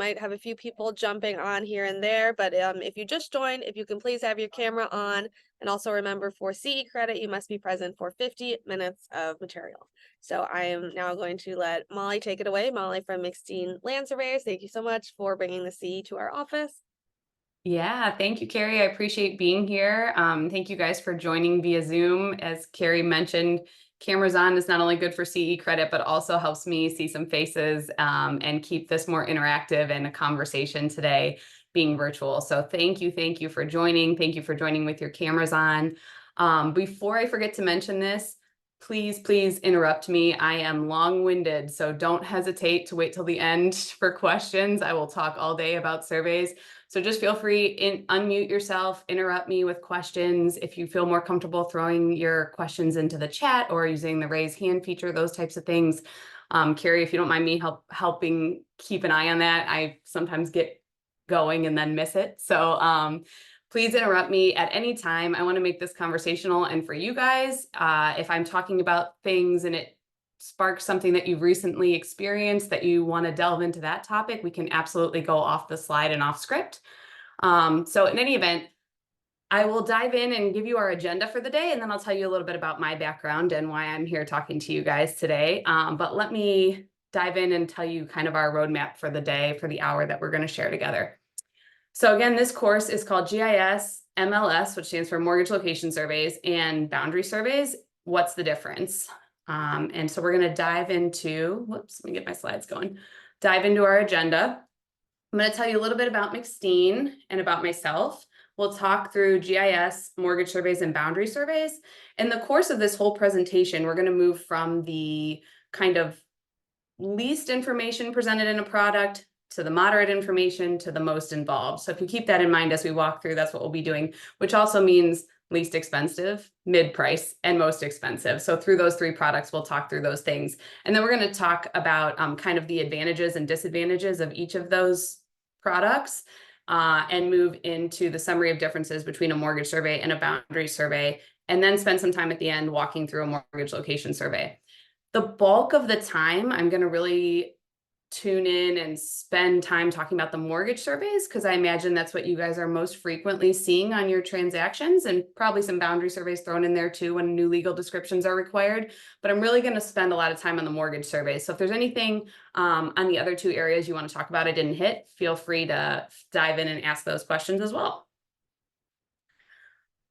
might have a few people jumping on here and there, but if you just joined, if you can please have your camera on, and also remember for CE credit, you must be present for 50 minutes of material. So I am now going to let Molly take it away. Molly from McSteen Land Surveyors, thank you so much for bringing the CE to our office. Yeah, thank you, Carrie. I appreciate being here. Thank you guys for joining via Zoom. As Carrie mentioned, cameras on is not only good for CE credit, but also helps me see some faces and keep this more interactive and a conversation today being virtual. So thank you for joining. Thank you for joining with your cameras on. Before I forget to mention this, please interrupt me. I am long-winded, so don't hesitate to wait till the end for questions. I will talk all day about surveys. So just feel free, unmute yourself, interrupt me with questions. If you feel more comfortable throwing your questions into the chat or using the raise hand feature, those types of things. Carrie, if you don't mind me helping keep an eye on that, I sometimes get going and then miss it. So please interrupt me at any time. I want to make this conversational. And for you guys, if I'm talking about things and it sparks something that you've recently experienced that you want to delve into that topic, we can absolutely go off the slide and off script. So in any event, I will dive in and give you our agenda for the day, and then I'll tell you a little bit about my background and why I'm here talking to you guys today. But let me dive in and tell you kind of our roadmap for the day, for the hour that we're going to share together. So again, this course is called GIS MLS, which stands for Mortgage Location Surveys, and Boundary Surveys. What's the difference? And so we're going to dive into, whoops, let me get my slides going, dive into our agenda. I'm going to tell you a little bit about McSteen and about myself. We'll talk through GIS, mortgage surveys, and boundary surveys. In the course of this whole presentation, we're going to move from the kind of least information presented in a product to the moderate information to the most involved. So if you keep that in mind as we walk through, that's what we'll be doing, which also means least expensive, mid-price, and most expensive. So through those three products, we'll talk through those things. And then we're going to talk about kind of the advantages and disadvantages of each of those products and move into the summary of differences between a mortgage survey and a boundary survey, and then spend some time at the end walking through a mortgage location survey. The bulk of the time, I'm going to really tune in and spend time talking about the mortgage surveys, because I imagine that's what you guys are most frequently seeing on your transactions, and probably some boundary surveys thrown in there too when new legal descriptions are required. But I'm really going to spend a lot of time on the mortgage surveys. So if there's anything on the other two areas you want to talk about I didn't hit, feel free to dive in and ask those questions as well.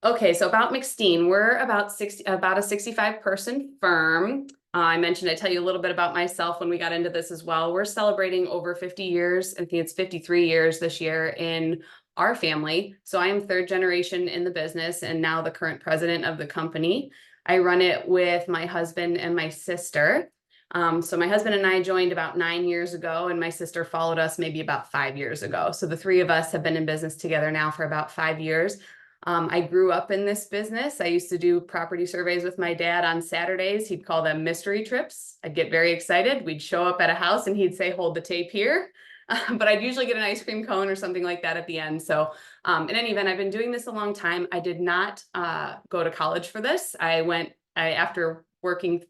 Okay, so about McSteen, we're about a 65-person firm. I mentioned I'd tell you a little bit about myself when we got into this as well. We're celebrating over 50 years. I think it's 53 years this year in our family. So I am third generation in the business and now the current president of the company. I run it with my husband and my sister. So my husband and I joined about 9 years ago, and my sister followed us maybe about 5 years ago. So the three of us have been in business together now for about 5 years. I grew up in this business. I used to do property surveys with my dad on Saturdays. He'd call them mystery trips. I'd get very excited. We'd show up at a house and he'd say, hold the tape here. But I'd usually get an ice cream cone or something like that at the end. So in any event, I've been doing this a long time. I did not go to college for this. After working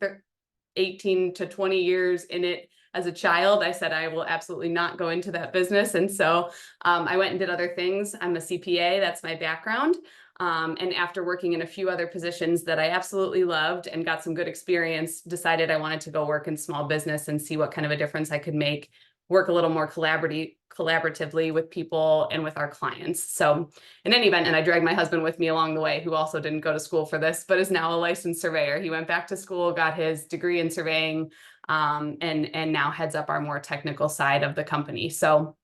18 to 20 years in it as a child, I said I will absolutely not go into that business. And so I went and did other things. I'm a CPA, that's my background. And after working in a few other positions that I absolutely loved and got some good experience, decided I wanted to go work in small business and see what kind of a difference I could make, work a little more collaboratively with people and with our clients. So in any event, and I dragged my husband with me along the way, who also didn't go to school for this, but is now a licensed surveyor. He went back to school, got his degree in surveying, and now heads up our more technical side of the company. So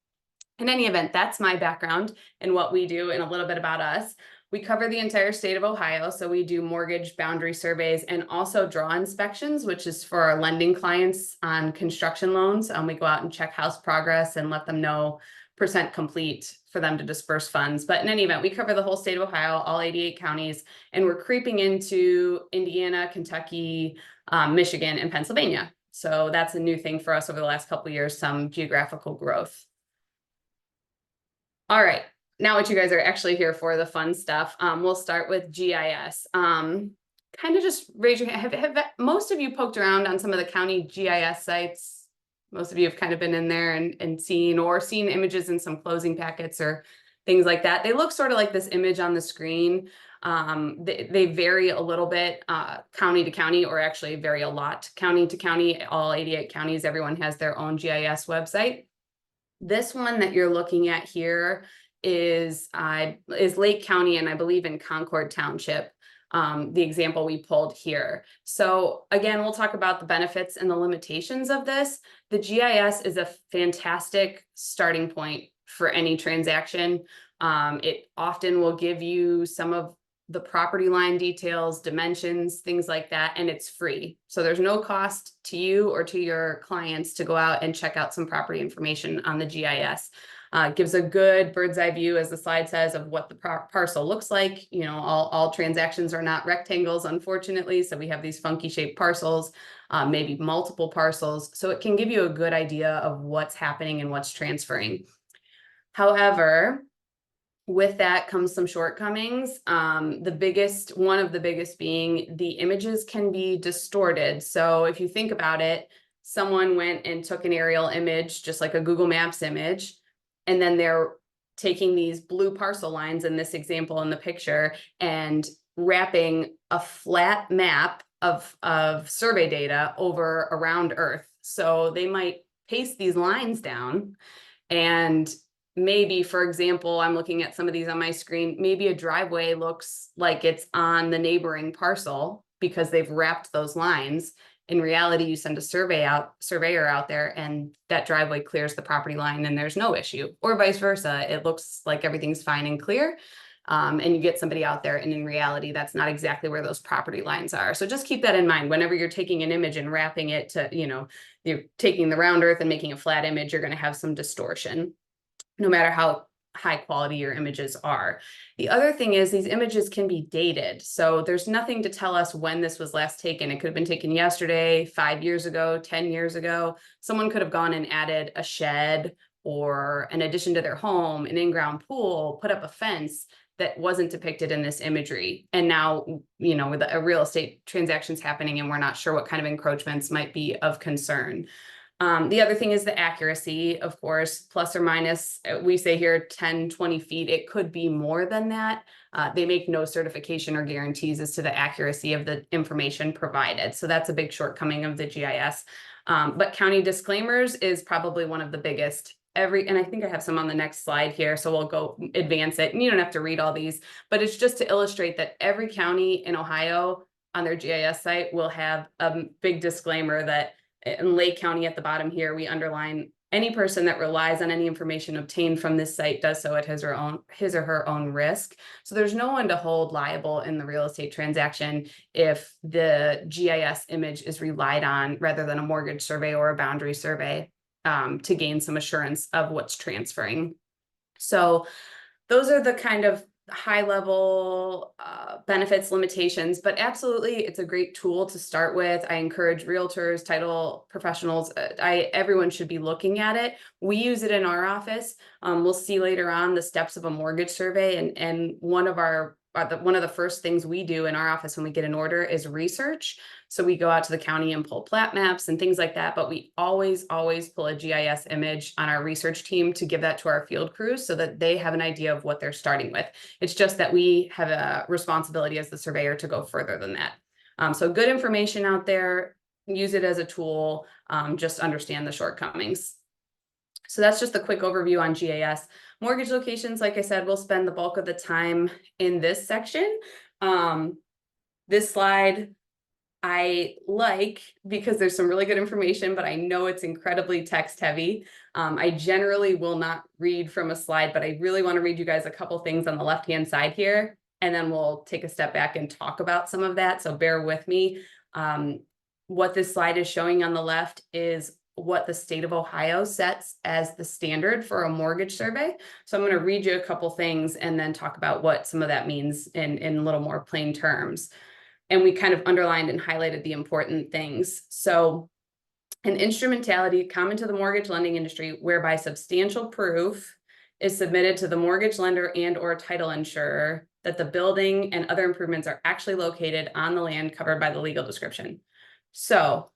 in any event, that's my background and what we do and a little bit about us. We cover the entire state of Ohio. So we do mortgage boundary surveys and also draw inspections, which is for our lending clients on construction loans. We go out and check house progress and let them know % complete for them to disperse funds. But in any event, we cover the whole state of Ohio, all 88 counties, and we're creeping into Indiana, Kentucky, Michigan, and Pennsylvania. So that's a new thing for us over the last couple of years, some geographical growth. All right, now what you guys are actually here for, the fun stuff. We'll start with GIS. Kind of just raise your hand. Have most of you poked around on some of the county GIS sites Most of you have kind of been in there and seen images in some closing packets or things like that. They look sort of like this image on the screen. They vary a little bit county to county, or actually vary a lot county to county. All 88 counties, everyone has their own GIS website. This one that you're looking at here is Lake County, and I believe in Concord Township. The example we pulled here. So again, we'll talk about the benefits and the limitations of this. The GIS is a fantastic starting point for any transaction. It often will give you some of the property line details, dimensions, things like that, and it's free. So there's no cost to you or to your clients to go out and check out some property information on the GIS. Gives a good bird's eye view, as the slide says, of what the parcel looks like. You know, all transactions are not rectangles, unfortunately. So we have these funky shaped parcels, maybe multiple parcels. So it can give you a good idea of what's happening and what's transferring. However, with that comes some shortcomings. One of the biggest being the images can be distorted. So if you think about it, someone went and took an aerial image, just like a Google Maps image, and then they're taking these blue parcel lines in this example in the picture and wrapping a flat map of survey data over around Earth. So they might paste these lines down, and maybe, for example, I'm looking at some of these on my screen, maybe a driveway looks like it's on the neighboring parcel because they've wrapped those lines. In reality, you send a surveyor out there, and that driveway clears the property line and there's no issue, or vice versa. It looks like everything's fine and clear. And you get somebody out there, and in reality, that's not exactly where those property lines are. So just keep that in mind whenever you're taking an image and wrapping it to, you're taking the round earth and making a flat image, you're going to have some distortion, no matter how high quality your images are. The other thing is these images can be dated. So there's nothing to tell us when this was last taken. It could have been taken yesterday, 5 years ago, 10 years ago. Someone could have gone and added a shed or an addition to their home, an in-ground pool, put up a fence that wasn't depicted in this imagery. And now, with a real estate transactions happening, and we're not sure what kind of encroachments might be of concern. The other thing is the accuracy, of course, plus or minus, we say here 10, 20 feet. It could be more than that. They make no certification or guarantees as to the accuracy of the information provided. So that's a big shortcoming of the GIS. But county disclaimers is probably one of the biggest. And I think I have some on the next slide here, so we'll go advance it. And you don't have to read all these, but it's just to illustrate that every county in Ohio on their GIS site will have a big disclaimer that in Lake County at the bottom here, we underline any person that relies on any information obtained from this site does so at his or her own risk. So there's no one to hold liable in the real estate transaction if the GIS image is relied on rather than a mortgage survey or a boundary survey to gain some assurance of what's transferring. So those are the kind of high level benefits, limitations, but absolutely it's a great tool to start with. I encourage realtors, title professionals, everyone should be looking at it. We use it in our office. We'll see later on the steps of a mortgage survey, and one of the first things we do in our office when we get an order is research. So we go out to the county and pull plat maps and things like that, but we always pull a GIS image on our research team to give that to our field crews so that they have an idea of what they're starting with. It's just that we have a responsibility as the surveyor to go further than that. So good information out there, use it as a tool, just understand the shortcomings. So that's just a quick overview on GIS. Mortgage locations, like I said, we'll spend the bulk of the time in this section. This slide I like because there's some really good information, but I know it's incredibly text heavy. I generally will not read from a slide, but I really want to read you guys a couple things on the left-hand side here, and then we'll take a step back and talk about some of that. So bear with me. What this slide is showing on the left is what the state of Ohio sets as the standard for a mortgage survey. So I'm going to read you a couple things and then talk about what some of that means in a little more plain terms. And we kind of underlined and highlighted the important things. So an instrumentality common to the mortgage lending industry whereby substantial proof is submitted to the mortgage lender and or title insurer that the building and other improvements are actually located on the land covered by the legal description. So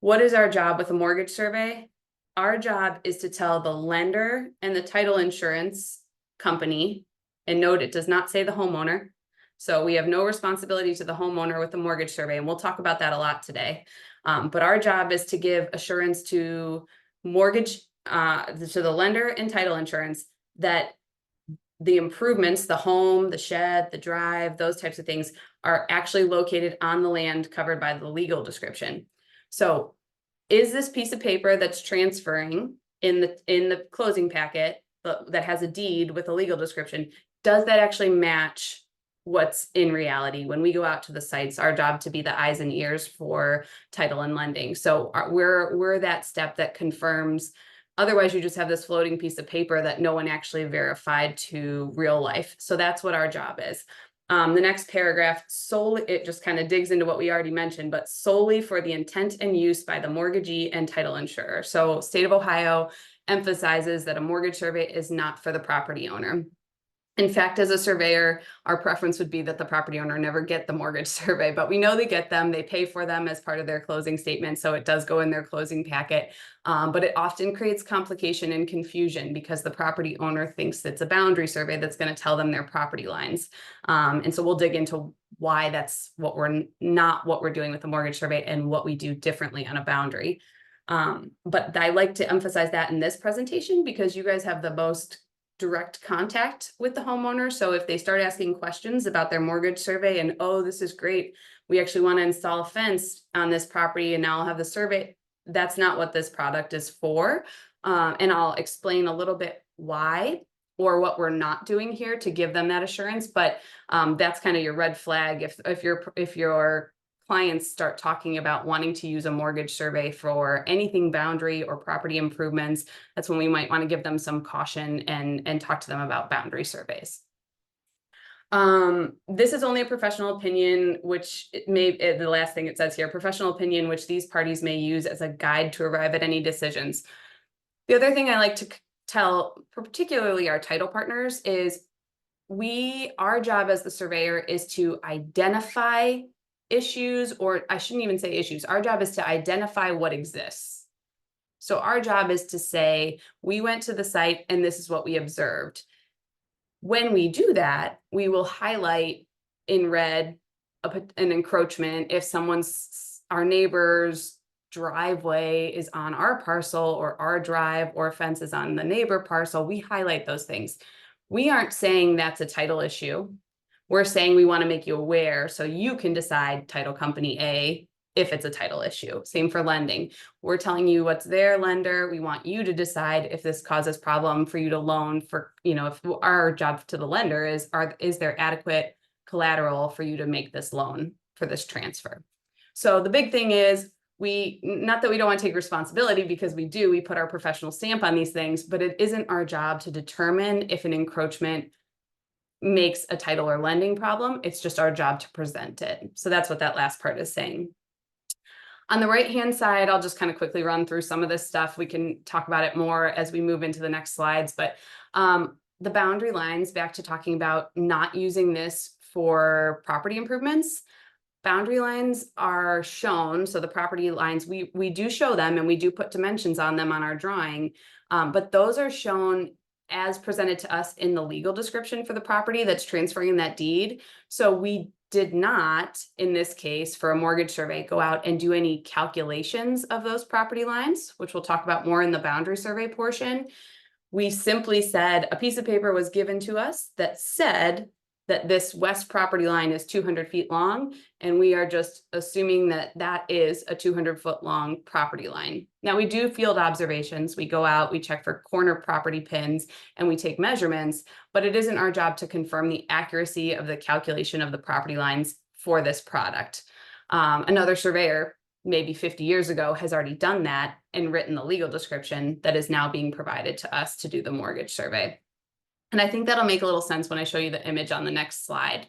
what is our job with a mortgage survey? our job is to tell the lender and the title insurance company, and note it does not say the homeowner. So we have no responsibility to the homeowner with the mortgage survey, and we'll talk about that a lot today. But our job is to give assurance to mortgage, to the lender and title insurance that the improvements, the home, the shed, the drive, those types of things are actually located on the land covered by the legal description. So is this piece of paper that's transferring in the closing packet that has a deed with a legal description, does that actually match what's in reality? When we go out to the sites, our job to be the eyes and ears for title and lending. So we're that step that confirms. Otherwise, you just have this floating piece of paper that no one actually verified to real life. So that's what our job is. The next paragraph, solely, it just kind of digs into what we already mentioned, but solely for the intent and use by the mortgagee and title insurer. So state of Ohio emphasizes that a mortgage survey is not for the property owner. In fact, as a surveyor, our preference would be that the property owner never get the mortgage survey, but we know they get them. They pay for them as part of their closing statement, so it does go in their closing packet. But it often creates complication and confusion because the property owner thinks it's a boundary survey that's going to tell them their property lines. And so we'll dig into why that's what we're doing with the mortgage survey and what we do differently on a boundary. But I like to emphasize that in this presentation because you guys have the most direct contact with the homeowner. So if they start asking questions about their mortgage survey and, oh, this is great, we actually want to install a fence on this property and now I'll have the survey, that's not what this product is for. And I'll explain a little bit why or what we're not doing here to give them that assurance. But that's kind of your red flag. If your clients start talking about wanting to use a mortgage survey for anything boundary or property improvements, that's when we might want to give them some caution and talk to them about boundary surveys. This is only a professional opinion, which the last thing it says here, professional opinion, which these parties may use as a guide to arrive at any decisions. The other thing I like to tell, particularly our title partners, is our job as the surveyor is to identify issues, or I shouldn't even say issues. Our job is to identify what exists. So our job is to say, we went to the site and this is what we observed. When we do that, we will highlight in red an encroachment. If our neighbor's driveway is on our parcel or our drive or fence is on the neighbor parcel, we highlight those things. We aren't saying that's a title issue. We're saying we want to make you aware so you can decide, title company A, if it's a title issue. Same for lending. We're telling you what's their lender. We want you to decide if this causes problem for you to loan for, if our job to the lender is there adequate collateral for you to make this loan for this transfer. So the big thing is not that we don't want to take responsibility, because we do, we put our professional stamp on these things, but it isn't our job to determine if an encroachment makes a title or lending problem. It's just our job to present it. So that's what that last part is saying. On the right-hand side, I'll just kind of quickly run through some of this stuff. We can talk about it more as we move into the next slides, but the boundary lines, back to talking about not using this for property improvements. Boundary lines are shown, so the property lines, we do show them and we do put dimensions on them on our drawing, but those are shown as presented to us in the legal description for the property that's transferring that deed. So we did not, in this case, for a mortgage survey, go out and do any calculations of those property lines, which we'll talk about more in the boundary survey portion. We simply said a piece of paper was given to us that said that this west property line is 200 feet long, and we are just assuming that that is a 200-foot long property line. Now, we do field observations. We go out, we check for corner property pins, and we take measurements, but it isn't our job to confirm the accuracy of the calculation of the property lines for this product. Another surveyor, maybe 50 years ago, has already done that and written the legal description that is now being provided to us to do the mortgage survey. And I think that'll make a little sense when I show you the image on the next slide.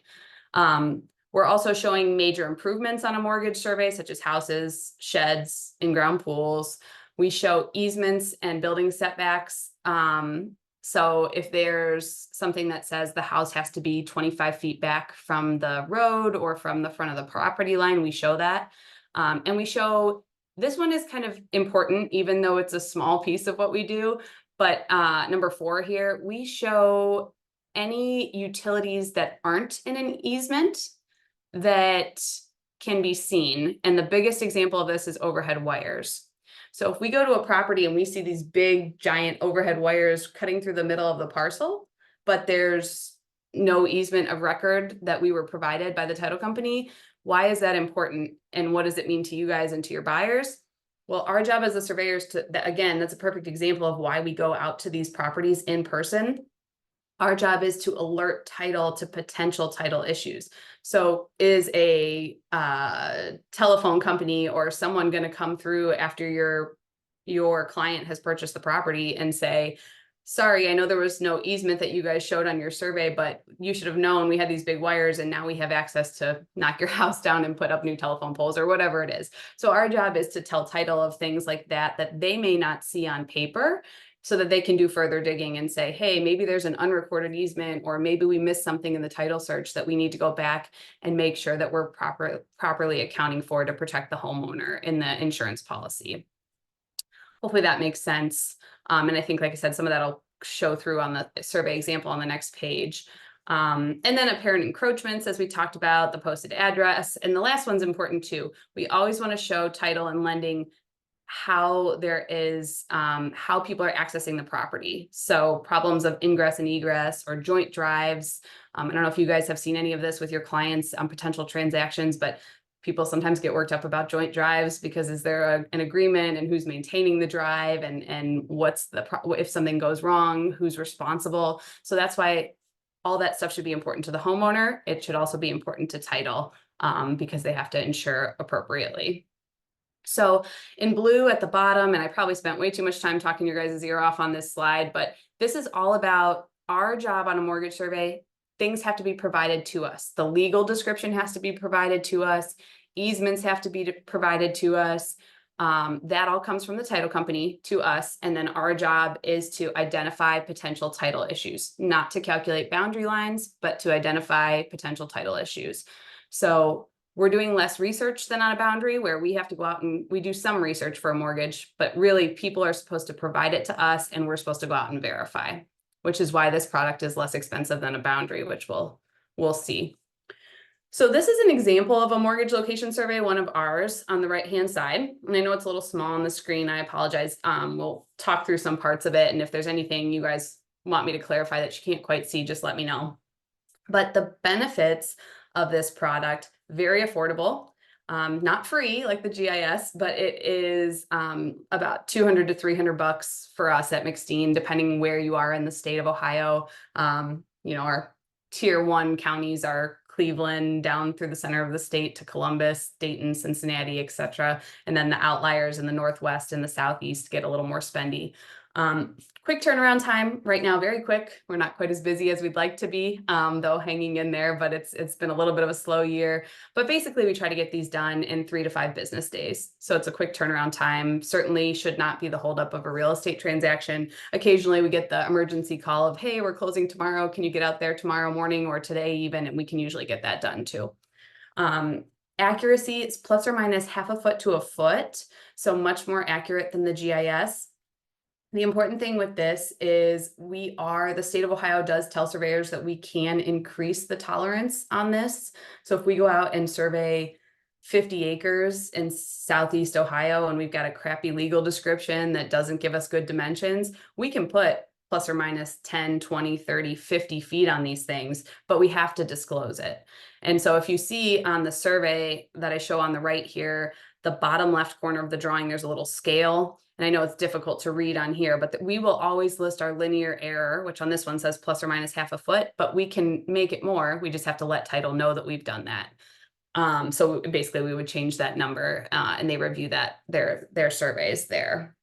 We're also showing major improvements on a mortgage survey, such as houses, sheds, in-ground pools. We show easements and building setbacks. So if there's something that says the house has to be 25 feet back from the road or from the front of the property line, we show that. And we show this one is kind of important, even though it's a small piece of what we do. But number 4 here, we show any utilities that aren't in an easement that can be seen. And the biggest example of this is overhead wires. So if we go to a property and we see these big giant overhead wires cutting through the middle of the parcel, but there's no easement of record that we were provided by the title company, why is that important? And what does it mean to you guys and to your buyers? Well, our job as the surveyors again, that's a perfect example of why we go out to these properties in person. Our job is to alert title to potential title issues. So is a telephone company or someone going to come through after your client has purchased the property and say, sorry, I know there was no easement that you guys showed on your survey, but you should have known we had these big wires and now we have access to knock your house down and put up new telephone poles or whatever it is. So our job is to tell title of things like that they may not see on paper, so that they can do further digging and say, hey, maybe there's an unrecorded easement, or maybe we missed something in the title search that we need to go back and make sure that we're properly accounting for to protect the homeowner in the insurance policy. Hopefully that makes sense. And I think, like I said, some of that will show through on the survey example on the next page. And then apparent encroachments, as we talked about, the posted address. And the last one's important too. We always want to show title and lending how there is, how people are accessing the property. So problems of ingress and egress or joint drives. I don't know if you guys have seen any of this with your clients on potential transactions, but people sometimes get worked up about joint drives because is there an agreement and who's maintaining the drive and what's if something goes wrong, who's responsible. So that's why all that stuff should be important to the homeowner. It should also be important to title because they have to insure appropriately. So in blue at the bottom, and I probably spent way too much time talking your guys' ear off on this slide, but this is all about our job on a mortgage survey. Things have to be provided to us. The legal description has to be provided to us. Easements have to be provided to us. That all comes from the title company to us. And then our job is to identify potential title issues, not to calculate boundary lines, but to identify potential title issues. So we're doing less research than on a boundary where we have to go out and we do some research for a mortgage, but really people are supposed to provide it to us and we're supposed to go out and verify, which is why this product is less expensive than a boundary, which we'll see. So this is an example of a mortgage location survey, one of ours on the right-hand side. And I know it's a little small on the screen. I apologize. We'll talk through some parts of it. And if there's anything you guys want me to clarify that you can't quite see, just let me know. But the benefits of this product, very affordable, not free like the GIS, but it is about $200 to $300 for us at McSteen, depending where you are in the state of Ohio. Our tier 1 counties are Cleveland down through the center of the state to Columbus, Dayton, Cincinnati, etc. And then the outliers in the Northwest and the Southeast get a little more spendy. Quick turnaround time right now, very quick. We're not quite as busy as we'd like to be, though hanging in there, but it's been a little bit of a slow year. But basically we try to get these done in 3 to 5 business days. So it's a quick turnaround time, certainly should not be the holdup of a real estate transaction. Occasionally we get the emergency call of, hey, we're closing tomorrow. Can you get out there tomorrow morning or today even? And we can usually get that done too. Accuracy is plus or minus half a foot to a foot. So much more accurate than the GIS. The important thing with this is the state of Ohio does tell surveyors that we can increase the tolerance on this. So if we go out and survey 50 acres in Southeast Ohio and we've got a crappy legal description that doesn't give us good dimensions, we can put plus or minus 10, 20, 30, 50 feet on these things, but we have to disclose it. And so if you see on the survey that I show on the right here, the bottom left corner of the drawing, there's a little scale. And I know it's difficult to read on here, but we will always list our linear error, which on this one says plus or minus half a foot, but we can make it more. We just have to let title know that we've done that. So basically we would change that number and they review their surveys there.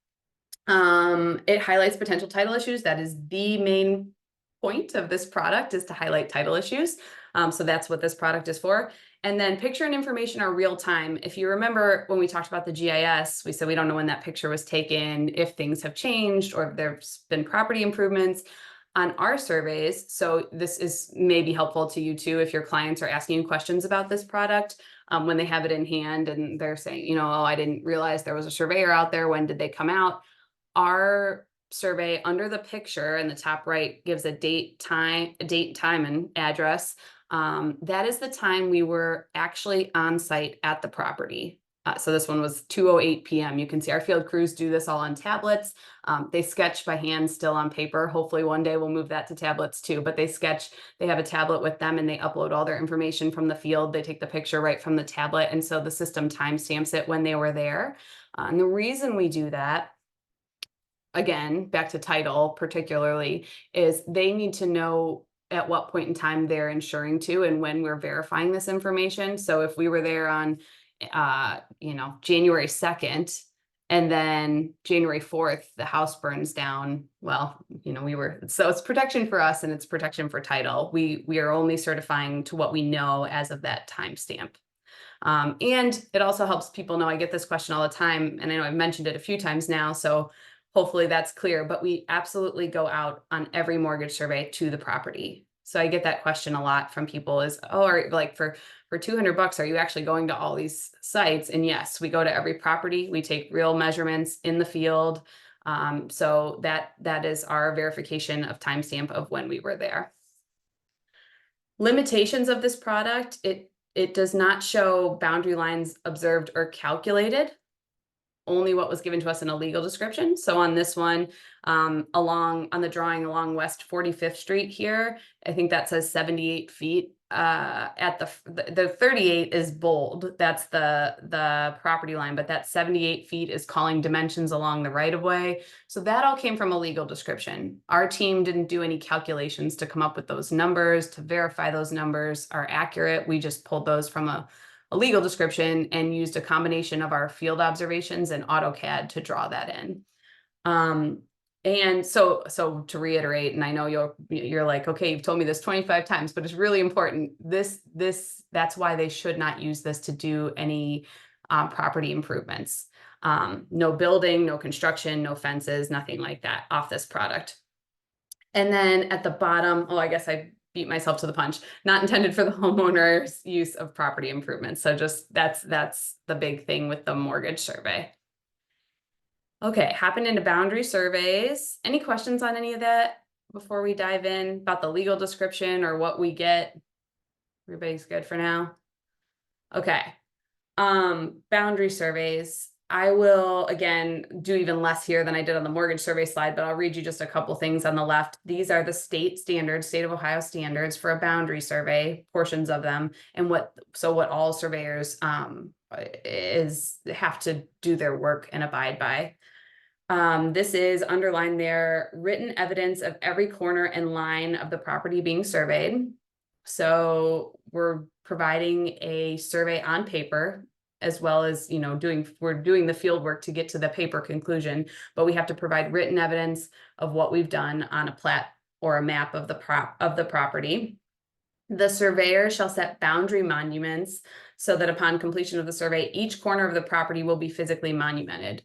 It highlights potential title issues. That is the main point of this product, is to highlight title issues. So that's what this product is for. And then picture and information are real time. If you remember when we talked about the GIS, we said we don't know when that picture was taken, if things have changed, or if there's been property improvements on our surveys. So this is maybe helpful to you too if your clients are asking you questions about this product. when they have it in hand and they're saying, you know, oh, I didn't realize there was a surveyor out there. When did they come out? Our survey under the picture in the top right gives a date, time, and address. That is the time we were actually on site at the property. So this one was 2:08 p.m. You can see our field crews do this all on tablets. They sketch by hand still on paper. Hopefully one day we'll move that to tablets too, but they sketch, they have a tablet with them and they upload all their information from the field. They take the picture right from the tablet. And so the system timestamps it when they were there. And the reason we do that, again, back to title particularly, is they need to know at what point in time they're insuring to and when we're verifying this information. So if we were there on, January 2nd, and then January 4th, the house burns down, well, so it's protection for us and it's protection for title. We are only certifying to what we know as of that timestamp. And it also helps people know, I get this question all the time, and I know I've mentioned it a few times now, so hopefully that's clear, but we absolutely go out on every mortgage survey to the property. So I get that question a lot from people is, for $200, are you actually going to all these sites? And yes, we go to every property. We take real measurements in the field. So that is our verification of timestamp of when we were there. Limitations of this product, it does not show boundary lines observed or calculated, only what was given to us in a legal description. So on this one, on the drawing along West 45th Street here, I think that says 78 feet. At the 38 is bold. That's the property line, but that 78 feet is calling dimensions along the right of way. So that all came from a legal description. Our team didn't do any calculations to come up with those numbers, to verify those numbers are accurate. We just pulled those from a legal description and used a combination of our field observations and AutoCAD to draw that in. And so to reiterate, and I know you're like, okay, you've told me this 25 times, but it's really important. That's why they should not use this to do any property improvements. No building, no construction, no fences, nothing like that off this product. And then at the bottom, I guess I beat myself to the punch, not intended for the homeowner's use of property improvements. So just that's the big thing with the mortgage survey. Okay, hopping into boundary surveys. Any questions on any of that before we dive in about the legal description or what we get? Everybody's good for now? Okay. Boundary surveys. I will, again, do even less here than I did on the mortgage survey slide, but I'll read you just a couple things on the left. These are the state standards, state of Ohio standards for a boundary survey, portions of them, and what all surveyors have to do their work and abide by. This is underlined there, written evidence of every corner and line of the property being surveyed. So we're providing a survey on paper, as well as, we're doing the field work to get to the paper conclusion, but we have to provide written evidence of what we've done on a plat or a map of the property. The surveyor shall set boundary monuments so that upon completion of the survey, each corner of the property will be physically monumented.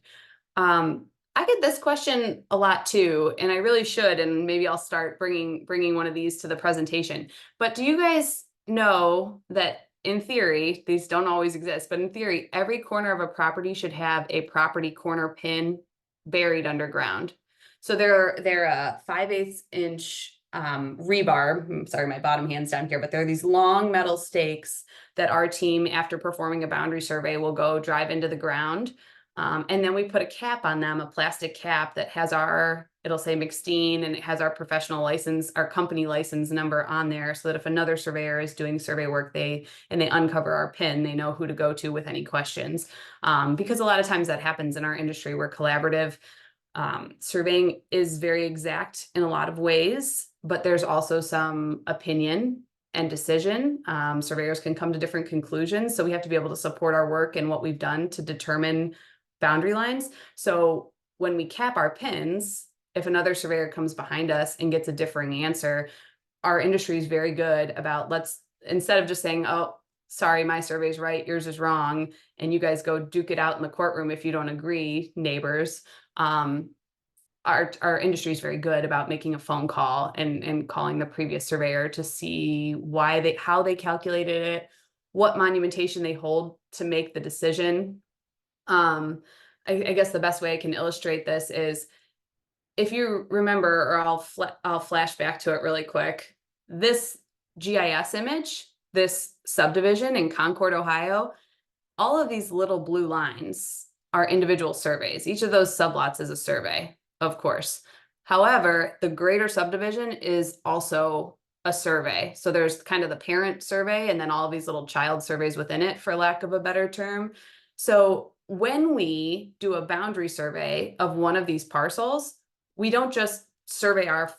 I get this question a lot too, and I really should, and maybe I'll start bringing one of these to the presentation. But do you guys know that in theory, these don't always exist, but in theory, every corner of a property should have a property corner pin buried underground. So they're a 5/8 inch rebar. I'm sorry, my bottom hand's down here, but there are these long metal stakes that our team, after performing a boundary survey, will go drive into the ground. And then we put a cap on them, a plastic cap that has it'll say McSteen, and it has our professional license, our company license number on there, so that if another surveyor is doing survey work, they uncover our pin, they know who to go to with any questions. Because a lot of times that happens in our industry. We're collaborative. Surveying is very exact in a lot of ways, but there's also some opinion and decision. Surveyors can come to different conclusions. So we have to be able to support our work and what we've done to determine boundary lines. So when we cap our pins, if another surveyor comes behind us and gets a differing answer, our industry is very good about instead of just saying, oh, sorry, my survey's right, yours is wrong, and you guys go duke it out in the courtroom if you don't agree, neighbors. Our industry is very good about making a phone call and calling the previous surveyor to see how they calculated it, what monumentation they hold to make the decision. I guess the best way I can illustrate this is, if you remember, or I'll flash back to it really quick. This GIS image, this subdivision in Concord, Ohio, all of these little blue lines are individual surveys. Each of those sublots is a survey, of course. However, the greater subdivision is also a survey. So there's kind of the parent survey and then all of these little child surveys within it, for lack of a better term. So when we do a boundary survey of one of these parcels, we don't just survey our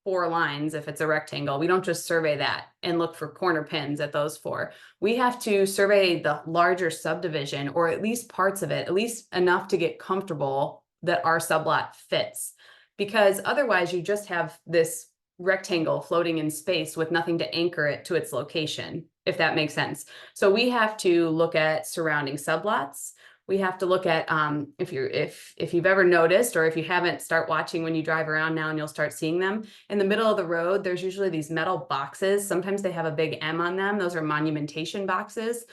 4 lines. If it's a rectangle, we don't just survey that and look for corner pins at those 4. We have to survey the larger subdivision, or at least parts of it, at least enough to get comfortable that our sublot fits. Because otherwise you just have this rectangle floating in space with nothing to anchor it to its location, if that makes sense. So we have to look at surrounding sublots. We have to look at, if you've ever noticed, or if you haven't, start watching when you drive around now and you'll start seeing them. In the middle of the road, there's usually these metal boxes. Sometimes they have a big M on them. Those are monumentation boxes.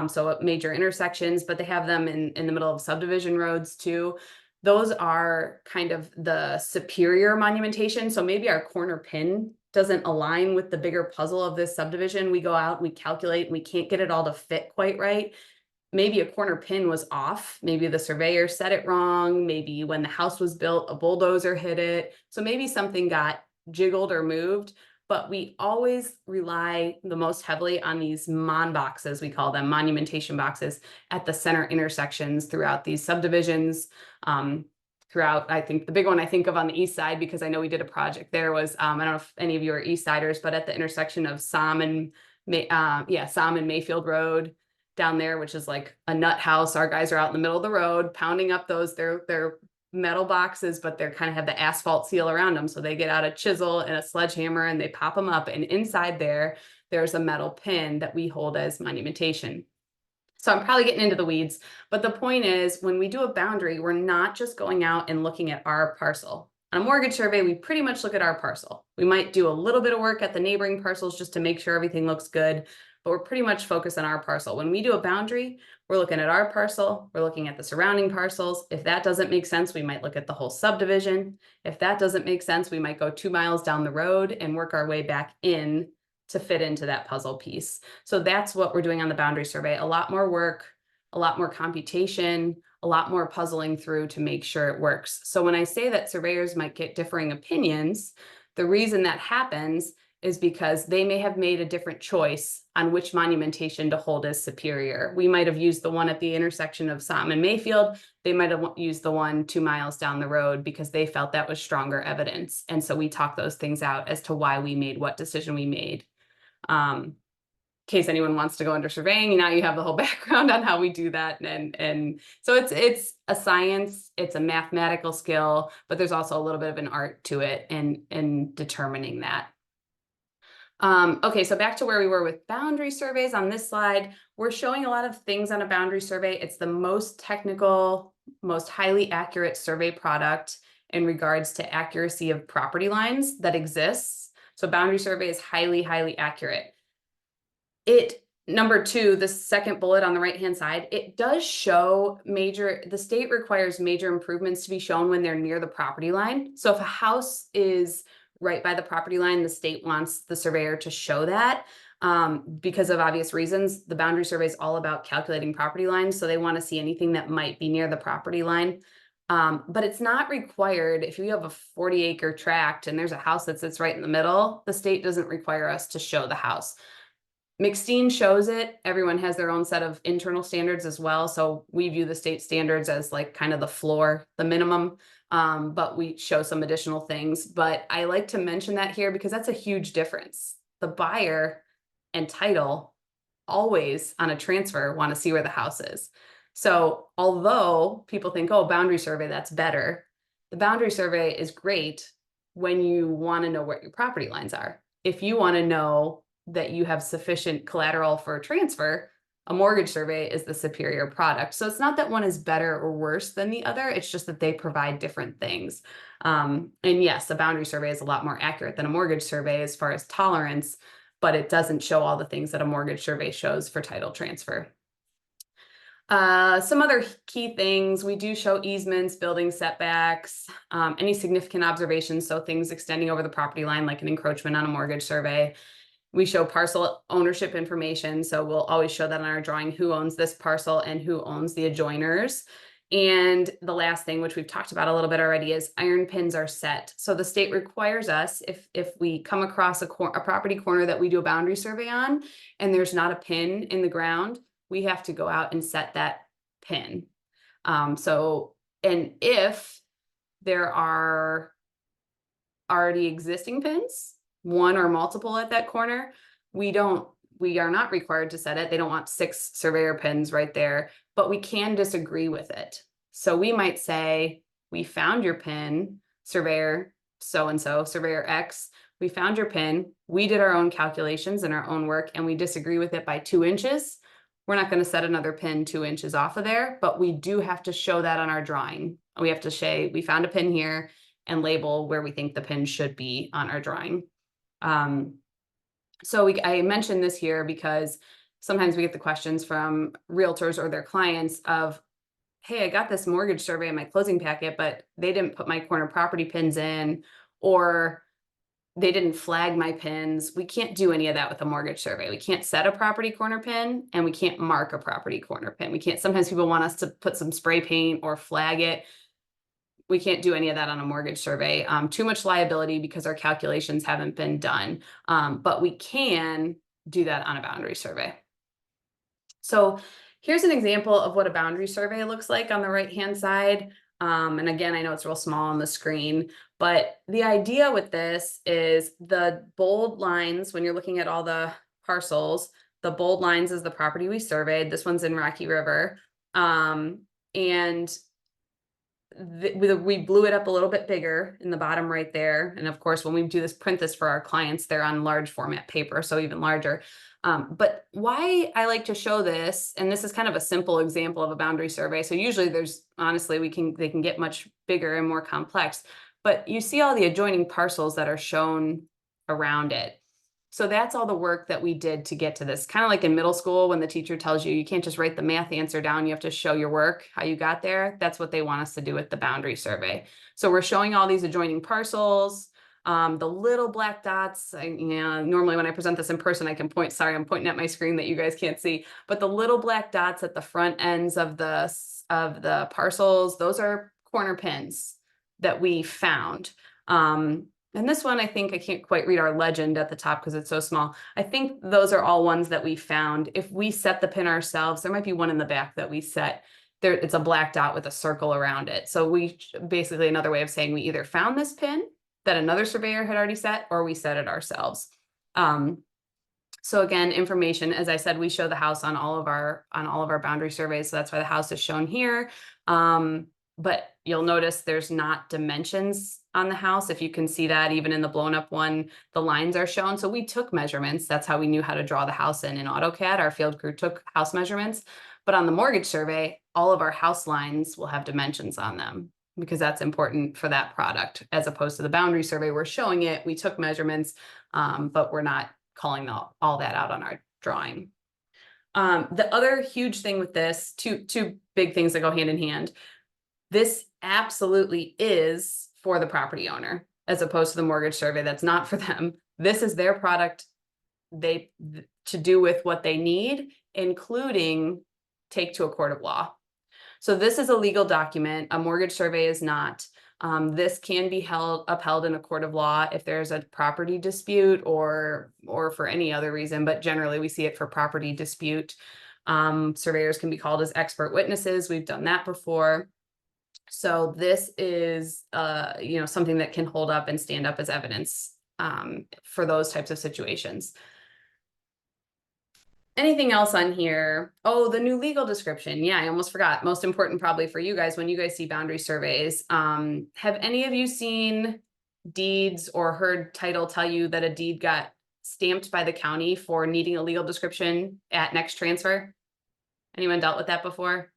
So at major intersections, but they have them in the middle of subdivision roads too. Those are kind of the superior monumentation. So maybe our corner pin doesn't align with the bigger puzzle of this subdivision. We go out, we calculate, and we can't get it all to fit quite right. Maybe a corner pin was off. Maybe the surveyor said it wrong. Maybe when the house was built, a bulldozer hit it. So maybe something got jiggled or moved, but we always rely the most heavily on these mon boxes, we call them monumentation boxes, at the center intersections throughout these subdivisions. Throughout, I think the big one I think of on the east side, because I know we did a project there, was, I don't know if any of you are east siders, but at the intersection of Som and Mayfield Road, down there, which is like a nut house. Our guys are out in the middle of the road pounding up those, they're metal boxes, but they're kind of have the asphalt seal around them. So they get out a chisel and a sledgehammer and they pop them up. And inside there's a metal pin that we hold as monumentation. So I'm probably getting into the weeds, but the point is, when we do a boundary, we're not just going out and looking at our parcel. On a mortgage survey, we pretty much look at our parcel. We might do a little bit of work at the neighboring parcels just to make sure everything looks good, but we're pretty much focused on our parcel. When we do a boundary, we're looking at our parcel, we're looking at the surrounding parcels. If that doesn't make sense, we might look at the whole subdivision. If that doesn't make sense, we might go 2 miles down the road and work our way back in to fit into that puzzle piece. So that's what we're doing on the boundary survey. A lot more work, a lot more computation, a lot more puzzling through to make sure it works. So when I say that surveyors might get differing opinions, the reason that happens is because they may have made a different choice on which monumentation to hold as superior. We might have used the one at the intersection of Som and Mayfield. They might have used the one 2 miles down the road because they felt that was stronger evidence. And so we talk those things out as to why we made what decision we made. In case anyone wants to go into surveying, now you have the whole background on how we do that. And so it's a science, it's a mathematical skill, but there's also a little bit of an art to it in determining that. Okay, so back to where we were with boundary surveys. On this slide, we're showing a lot of things on a boundary survey. It's the most technical, most highly accurate survey product in regards to accuracy of property lines that exists. So boundary survey is highly, highly accurate. Number 2, the second bullet on the right-hand side, it does show the state requires major improvements to be shown when they're near the property line. So if a house is right by the property line, the state wants the surveyor to show that because of obvious reasons. The boundary survey is all about calculating property lines, so they want to see anything that might be near the property line. But it's not required. If you have a 40-acre tract and there's a house that sits right in the middle, the state doesn't require us to show the house. McSteen shows it. Everyone has their own set of internal standards as well. So we view the state standards as like kind of the floor, the minimum, but we show some additional things. But I like to mention that here because that's a huge difference. The buyer and title always on a transfer want to see where the house is. So although people think, oh, boundary survey, that's better. The boundary survey is great when you want to know what your property lines are. If you want to know that you have sufficient collateral for a transfer, a mortgage survey is the superior product. So it's not that one is better or worse than the other. It's just that they provide different things. And yes, a boundary survey is a lot more accurate than a mortgage survey as far as tolerance. but it doesn't show all the things that a mortgage survey shows for title transfer. Some other key things, we do show easements, building setbacks, any significant observations, so things extending over the property line like an encroachment on a mortgage survey. We show parcel ownership information, so we'll always show that on our drawing, who owns this parcel and who owns the adjoiners. And the last thing, which we've talked about a little bit already, is iron pins are set. So the state requires us, if we come across a property corner that we do a boundary survey on, and there's not a pin in the ground, we have to go out and set that pin. And if there are already existing pins, one or multiple at that corner, we are not required to set it. They don't want 6 surveyor pins right there, but we can disagree with it. So we might say, we found your pin, surveyor so-and-so, surveyor X, we found your pin, we did our own calculations and our own work, and we disagree with it by 2 inches. We're not going to set another pin 2 inches off of there, but we do have to show that on our drawing. We have to say, we found a pin here, and label where we think the pin should be on our drawing. I mentioned this here because sometimes we get the questions from realtors or their clients of, hey, I got this mortgage survey in my closing packet, but they didn't put my corner property pins in, or they didn't flag my pins. We can't do any of that with a mortgage survey. We can't set a property corner pin, and we can't mark a property corner pin. We can't, sometimes people want us to put some spray paint or flag it. We can't do any of that on a mortgage survey. Too much liability because our calculations haven't been done. But we can do that on a boundary survey. So here's an example of what a boundary survey looks like on the right-hand side. And again, I know it's real small on the screen, but the idea with this is the bold lines, when you're looking at all the parcels, the bold lines is the property we surveyed. This one's in Rocky River. And we blew it up a little bit bigger in the bottom right there. And of course, when we do this, print this for our clients, they're on large format paper, so even larger. But why I like to show this, and this is kind of a simple example of a boundary survey. So usually there's, honestly, they can get much bigger and more complex, but you see all the adjoining parcels that are shown around it. So that's all the work that we did to get to this. Kind of like in middle school when the teacher tells you, you can't just write the math answer down, you have to show your work, how you got there. That's what they want us to do with the boundary survey. So we're showing all these adjoining parcels. The little black dots, normally when I present this in person, I can point, sorry, I'm pointing at my screen that you guys can't see, but the little black dots at the front ends of the parcels, those are corner pins that we found. And this one, I think I can't quite read our legend at the top because it's so small. I think those are all ones that we found. If we set the pin ourselves, there might be one in the back that we set. There, it's a black dot with a circle around it. So we basically, another way of saying we either found this pin that another surveyor had already set, or we set it ourselves. So again, information, as I said, we show the house on all of our boundary surveys. So that's why the house is shown here. But you'll notice there's not dimensions on the house. If you can see that, even in the blown up one, the lines are shown. So we took measurements. That's how we knew how to draw the house in AutoCAD. Our field crew took house measurements. But on the mortgage survey, all of our house lines will have dimensions on them because that's important for that product. As opposed to the boundary survey, we're showing it, we took measurements, but we're not calling all that out on our drawing. The other huge thing with this, two big things that go hand in hand. This absolutely is for the property owner, as opposed to the mortgage survey that's not for them. This is their product to do with what they need, including take to a court of law. So this is a legal document. A mortgage survey is not. This can be upheld in a court of law if there's a property dispute or for any other reason, but generally we see it for property dispute. Surveyors can be called as expert witnesses. We've done that before. So this is, something that can hold up and stand up as evidence for those types of situations. Anything else on here? Oh, the new legal description. Yeah, I almost forgot. Most important probably for you guys when you guys see boundary surveys. Have any of you seen deeds or heard title tell you that a deed got stamped by the county for needing a legal description at next transfer? Anyone dealt with that before?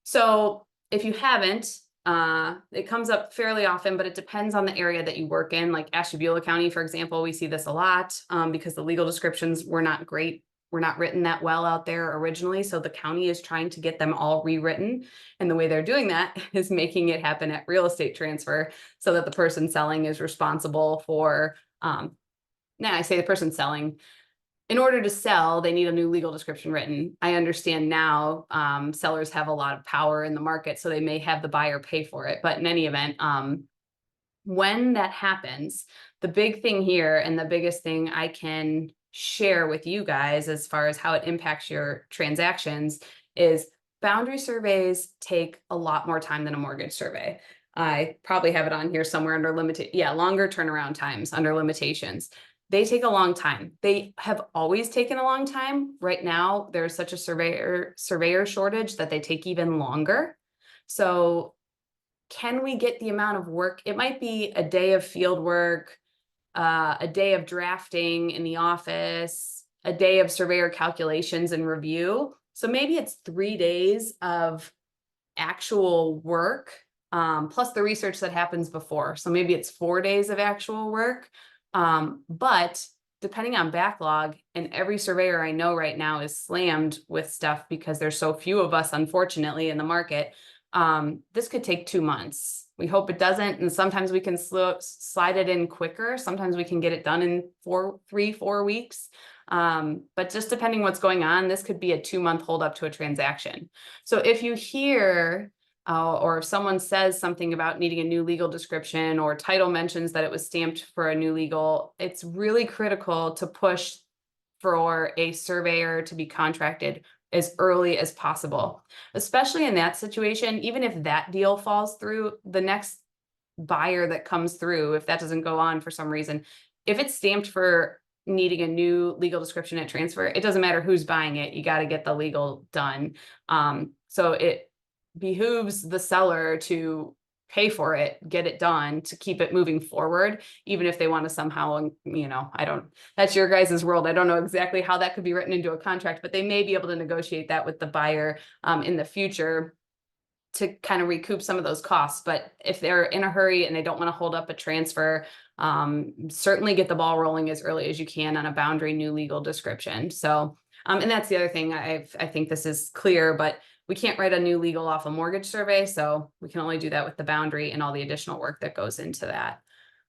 So if you haven't, It comes up fairly often, but it depends on the area that you work in. Like Ashtabula County, for example, we see this a lot because the legal descriptions were not great, were not written that well out there originally. So the county is trying to get them all rewritten. And the way they're doing that is making it happen at real estate transfer so that the person selling is responsible for, now I say the person selling, in order to sell, they need a new legal description written. I understand now sellers have a lot of power in the market, so they may have the buyer pay for it. But in any event, when that happens, the big thing here and the biggest thing I can share with you guys as far as how it impacts your transactions is boundary surveys take a lot more time than a mortgage survey. I probably have it on here somewhere under longer turnaround times under limitations. They take a long time. They have always taken a long time. Right now, there's such a surveyor shortage that they take even longer. So can we get the amount of work? It might be a day of field work, a day of drafting in the office, a day of surveyor calculations and review. So maybe it's 3 days of actual work, plus the research that happens before. So maybe it's 4 days of actual work. But depending on backlog, and every surveyor I know right now is slammed with stuff because there's so few of us, unfortunately, in the market. This could take 2 months. We hope it doesn't. And sometimes we can slide it in quicker. Sometimes we can get it done in 3-4 weeks. But just depending what's going on, this could be a 2-month hold up to a transaction. So if you hear or if someone says something about needing a new legal description or title mentions that it was stamped for a new legal, it's really critical to push for a surveyor to be contracted as early as possible, especially in that situation. Even if that deal falls through, the next buyer that comes through, if that doesn't go on for some reason, if it's stamped for needing a new legal description at transfer, it doesn't matter who's buying it, you got to get the legal done. So it behooves the seller to pay for it, get it done to keep it moving forward, even if they want to somehow, that's your guys' world. I don't know exactly how that could be written into a contract, but they may be able to negotiate that with the buyer in the future to kind of recoup some of those costs. But if they're in a hurry and they don't want to hold up a transfer, certainly get the ball rolling as early as you can on a boundary new legal description. So, and that's the other thing. I think this is clear, but we can't write a new legal off a mortgage survey. So we can only do that with the boundary and all the additional work that goes into that.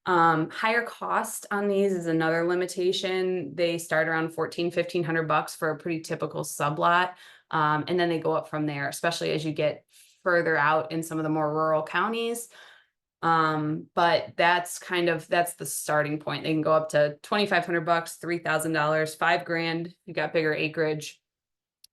Higher cost on these is another limitation. They start around $1,500 for a pretty typical sublot. And then they go up from there, especially as you get further out in some of the more rural counties. But that's the starting point. They can go up to $2,500, $3,000, $5,000. You got bigger acreage.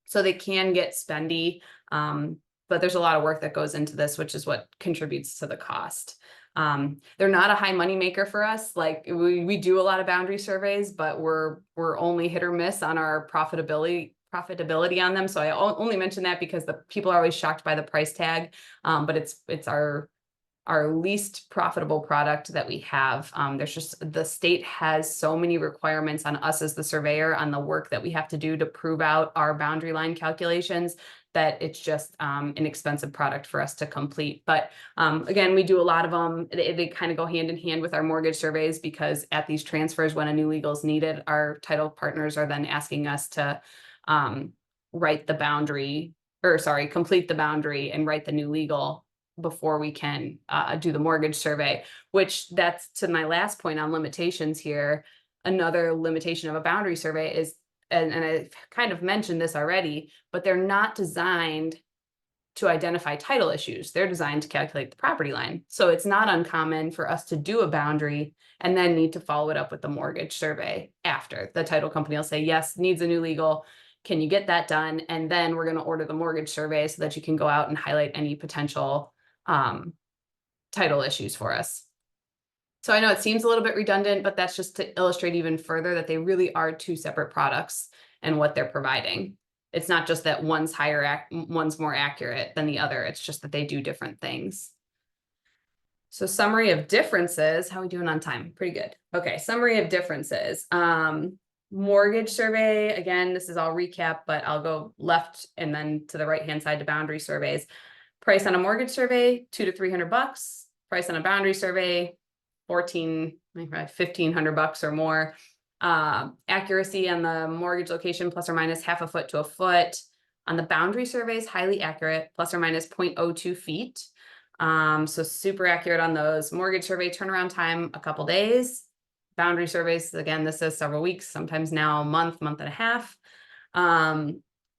So they can get spendy. But there's a lot of work that goes into this, which is what contributes to the cost. They're not a high money maker for us. Like we do a lot of boundary surveys, but we're only hit or miss on our profitability on them. So I only mention that because the people are always shocked by the price tag. But it's our least profitable product that we have. There's just, the state has so many requirements on us as the surveyor on the work that we have to do to prove out our boundary line calculations that it's just an expensive product for us to complete. But again, we do a lot of them. They kind of go hand in hand with our mortgage surveys, because at these transfers, when a new legal is needed, our title partners are then asking us to complete the boundary and write the new legal before we can do the mortgage survey, which that's to my last point on limitations here. Another limitation of a boundary survey is, and I kind of mentioned this already, but they're not designed to identify title issues. They're designed to calculate the property line. So it's not uncommon for us to do a boundary and then need to follow it up with the mortgage survey after. The title company will say, yes, needs a new legal. Can you get that done? And then we're going to order the mortgage survey so that you can go out and highlight any potential title issues for us. So I know it seems a little bit redundant, but that's just to illustrate even further that they really are two separate products and what they're providing. It's not just that one's one's more accurate than the other. It's just that they do different things. So summary of differences. How are we doing on time? Pretty good. Okay, summary of differences. Mortgage survey, again, this is all recap, but I'll go left and then to the right-hand side to boundary surveys. Price on a mortgage survey, $200 to $300. Price on a boundary survey, $1,500 or more. Accuracy on the mortgage location, plus or minus half a foot to a foot. On the boundary surveys, highly accurate, plus or minus 0.02 feet. So super accurate on those. Mortgage survey turnaround time, a couple days. Boundary surveys, again, this is several weeks, sometimes now a month, month and a half.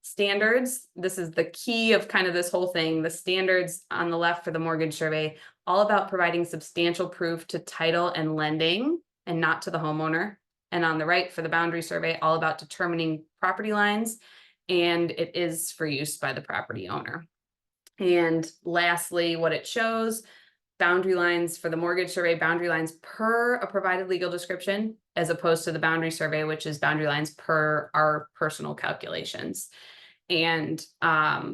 Standards, this is the key of kind of this whole thing. The standards on the left for the mortgage survey, all about providing substantial proof to title and lending and not to the homeowner. And on the right for the boundary survey, all about determining property lines, and it is for use by the property owner. And lastly, what it shows, boundary lines for the mortgage survey, boundary lines per a provided legal description, as opposed to the boundary survey, which is boundary lines per our personal calculations. And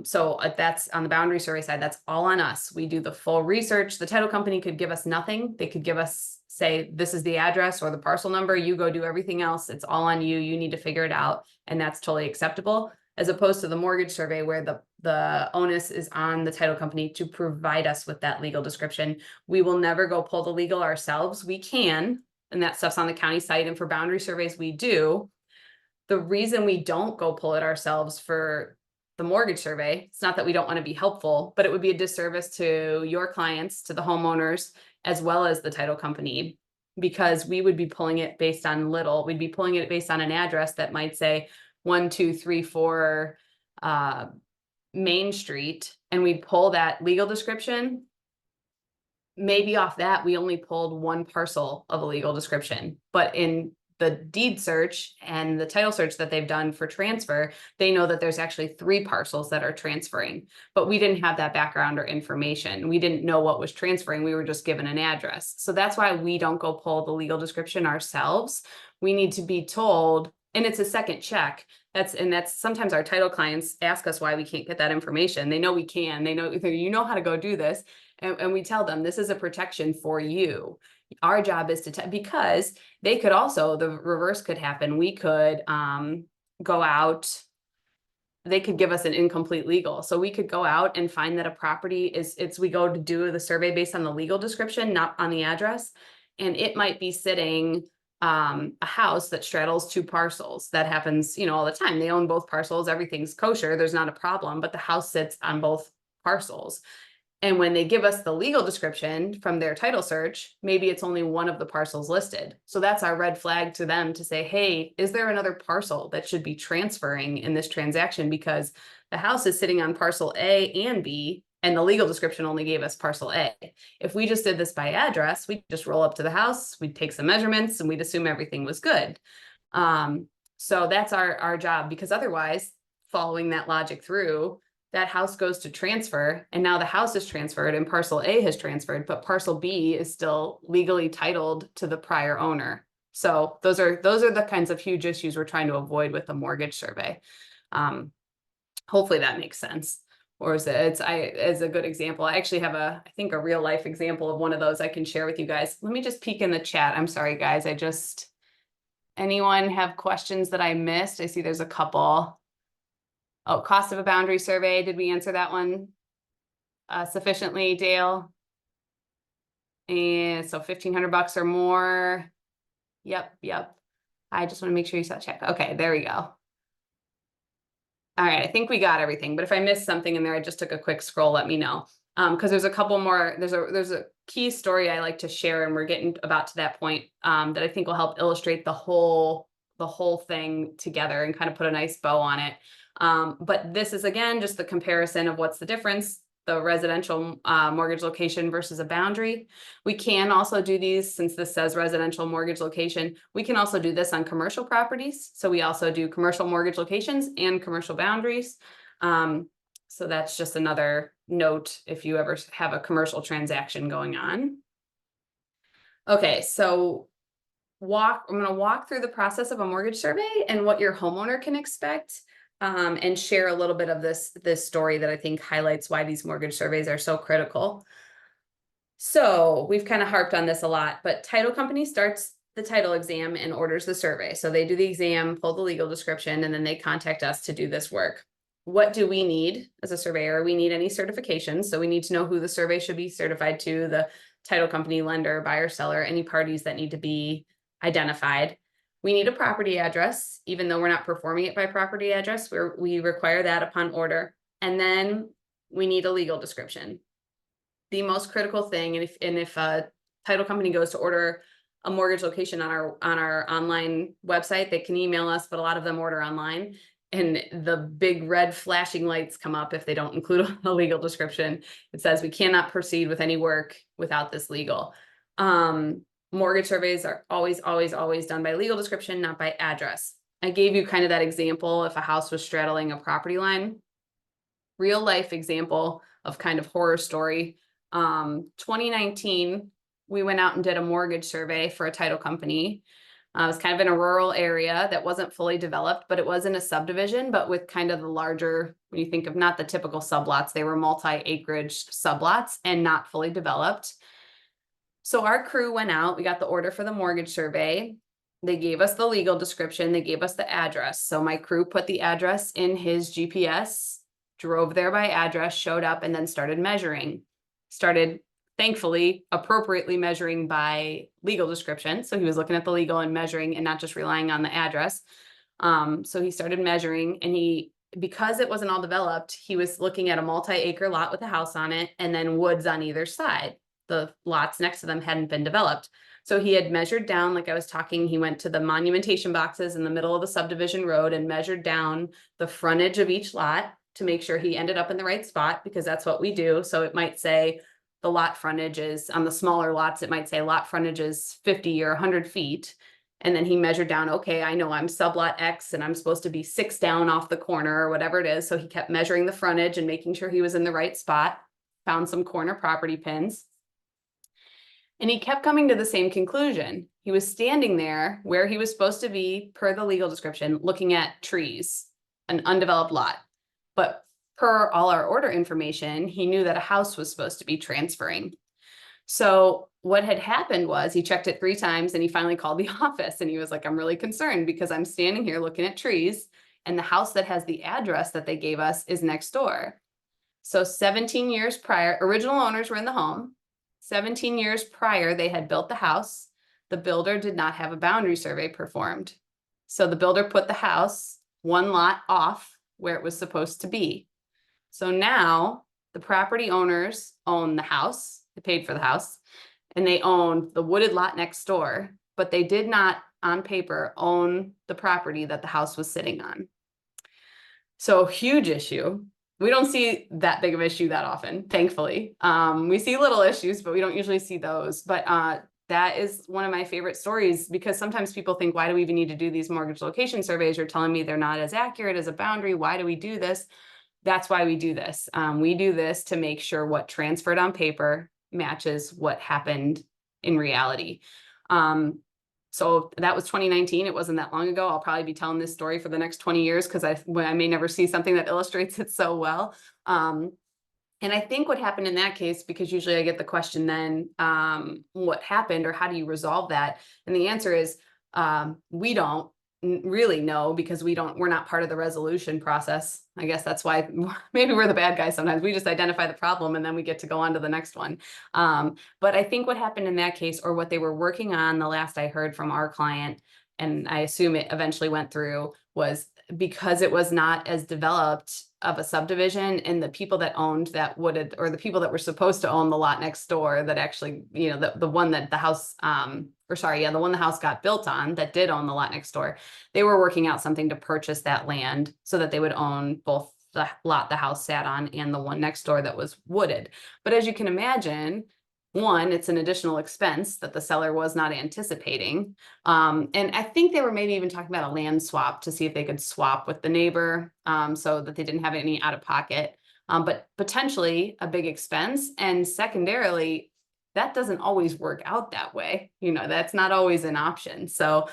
so that's on the boundary survey side, that's all on us. We do the full research. The title company could give us nothing. They could give us, say, this is the address or the parcel number. You go do everything else. It's all on you. You need to figure it out. And that's totally acceptable. As opposed to the mortgage survey where the onus is on the title company to provide us with that legal description. We will never go pull the legal ourselves. We can, and that stuff's on the county site. And for boundary surveys, we do. The reason we don't go pull it ourselves for the mortgage survey, it's not that we don't want to be helpful, but it would be a disservice to your clients, to the homeowners, as well as the title company, because we would be pulling it based on little. We'd be pulling it based on an address that might say 1234 Main Street, and we'd pull that legal description. Maybe off that, we only pulled one parcel of a legal description, but in the deed search and the title search that they've done for transfer, they know that there's actually 3 parcels that are transferring, but we didn't have that background or information. We didn't know what was transferring. We were just given an address. So that's why we don't go pull the legal description ourselves. We need to be told, and it's a second check. That's sometimes our title clients ask us why we can't get that information. They know we can, they know, you know how to go do this. And we tell them this is a protection for you. Our job is to, because they could also, the reverse could happen. We could go out, they could give us an incomplete legal. So we could go out and find that a property is, we go to do the survey based on the legal description, not on the address. And it might be sitting a house that straddles 2 parcels. That happens, all the time. They own both parcels, everything's kosher, there's not a problem, but the house sits on both parcels. And when they give us the legal description from their title search, maybe it's only one of the parcels listed. So that's our red flag to them to say, hey, is there another parcel that should be transferring in this transaction? Because the house is sitting on parcel A and B, and the legal description only gave us parcel A. If we just did this by address, we'd just roll up to the house, we'd take some measurements, and we'd assume everything was good. So that's our job, because otherwise, following that logic through, that house goes to transfer, and now the house is transferred and parcel A has transferred, but parcel B is still legally titled to the prior owner. So those are the kinds of huge issues we're trying to avoid with the mortgage survey. Hopefully that makes sense. Or is it, as a good example, I actually have I think a real life example of one of those I can share with you guys. Let me just peek in the chat. I'm sorry, guys. Anyone have questions that I missed? I see there's a couple. Oh, cost of a boundary survey. Did we answer that one sufficiently, Dale? And so $1,500 or more. Yep. I just want to make sure you saw check. Okay, there we go. All right, I think we got everything, but if I missed something in there, I just took a quick scroll, let me know. Because there's a couple more, there's a key story I like to share, and we're getting about to that point that I think will help illustrate the whole thing together and kind of put a nice bow on it. But this is, again, just the comparison of what's the difference, the residential mortgage location versus a boundary. We can also do these, since this says residential mortgage location, we can also do this on commercial properties. So we also do commercial mortgage locations and commercial boundaries. So that's just another note if you ever have a commercial transaction going on. Okay, so I'm going to walk through the process of a mortgage survey and what your homeowner can expect. And share a little bit of this story that I think highlights why these mortgage surveys are so critical. So we've kind of harped on this a lot, but title company starts the title exam and orders the survey. So they do the exam, pull the legal description, and then they contact us to do this work. what do we need as a surveyor? We need any certifications. So we need to know who the survey should be certified to, the title company, lender, buyer, seller, any parties that need to be identified. We need a property address, even though we're not performing it by property address, we require that upon order. And then we need a legal description. The most critical thing, and if a title company goes to order a mortgage location on our online website, they can email us, but a lot of them order online. And the big red flashing lights come up if they don't include a legal description. It says we cannot proceed with any work without this legal. Mortgage surveys are always done by legal description, not by address. I gave you kind of that example if a house was straddling a property line. Real life example of kind of horror story. 2019, we went out and did a mortgage survey for a title company. It was kind of in a rural area that wasn't fully developed, but it was in a subdivision, but with kind of the larger, when you think of not the typical sublots, they were multi-acreage sublots and not fully developed. So our crew went out, we got the order for the mortgage survey. They gave us the legal description, they gave us the address. So my crew put the address in his GPS, drove there by address, showed up, and then started measuring. Started, thankfully, appropriately measuring by legal description. So he was looking at the legal and measuring and not just relying on the address. So he started measuring, and because it wasn't all developed, he was looking at a multi-acre lot with a house on it and then woods on either side. The lots next to them hadn't been developed. So he had measured down, like I was talking, he went to the monumentation boxes in the middle of the subdivision road and measured down the frontage of each lot to make sure he ended up in the right spot, because that's what we do. So it might say the lot frontage is, on the smaller lots, it might say lot frontage is 50 or 100 feet. And then he measured down, okay, I know I'm sublot X and I'm supposed to be 6 down off the corner or whatever it is. So he kept measuring the frontage and making sure he was in the right spot, found some corner property pins. And he kept coming to the same conclusion. He was standing there where he was supposed to be per the legal description, looking at trees, an undeveloped lot. But per all our order information, he knew that a house was supposed to be transferring. So what had happened was he checked it 3 times and he finally called the office and he was like, I'm really concerned because I'm standing here looking at trees and the house that has the address that they gave us is next door. So 17 years prior, original owners were in the home. 17 years prior, they had built the house. The builder did not have a boundary survey performed. So the builder put the house 1 lot off where it was supposed to be. So now the property owners own the house, they paid for the house, and they own the wooded lot next door, but they did not on paper own the property that the house was sitting on. So huge issue. We don't see that big of an issue that often, thankfully. We see little issues, but we don't usually see those. But that is one of my favorite stories, because sometimes people think, why do we even need to do these mortgage location surveys? You're telling me they're not as accurate as a boundary. Why do we do this? That's why we do this. We do this to make sure what transferred on paper matches what happened in reality. So that was 2019. It wasn't that long ago. I'll probably be telling this story for the next 20 years because I may never see something that illustrates it so well. And I think what happened in that case, because usually I get the question then, what happened or how do you resolve that? And the answer is, we don't really know, because we're not part of the resolution process. I guess that's why maybe we're the bad guys sometimes. We just identify the problem and then we get to go on to the next one. But I think what happened in that case, or what they were working on, the last I heard from our client, and I assume it eventually went through, was because it was not as developed of a subdivision, and the people that owned that wooded, or the people that were supposed to own the lot next door that actually, the one that the house, the one the house got built on that did own the lot next door, they were working out something to purchase that land so that they would own both the lot the house sat on and the one next door that was wooded. But as you can imagine, one, it's an additional expense that the seller was not anticipating. And I think they were maybe even talking about a land swap to see if they could swap with the neighbor, so that they didn't have any out of pocket, but potentially a big expense. And secondarily, that doesn't always work out that way. That's not always an option. So,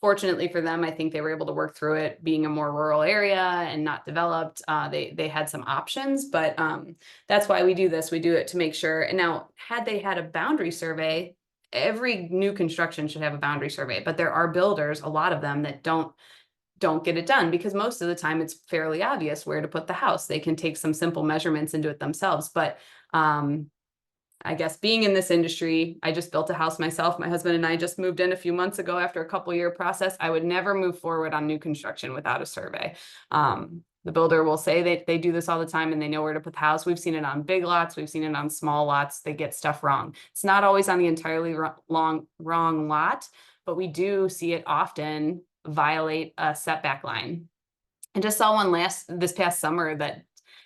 fortunately for them, I think they were able to work through it, being a more rural area and not developed. They had some options, but that's why we do this. We do it to make sure. And now, had they had a boundary survey, every new construction should have a boundary survey, but there are builders, a lot of them, that don't don't get it done, because most of the time it's fairly obvious where to put the house. They can take some simple measurements and do it themselves. But I guess being in this industry, I just built a house myself. My husband and I just moved in a few months ago after a couple-year process. I would never move forward on new construction without a survey. The builder will say they do this all the time and they know where to put the house. We've seen it on big lots. We've seen it on small lots. They get stuff wrong. It's not always on the entirely wrong lot, but we do see it often violate a setback line. I just saw one this past summer that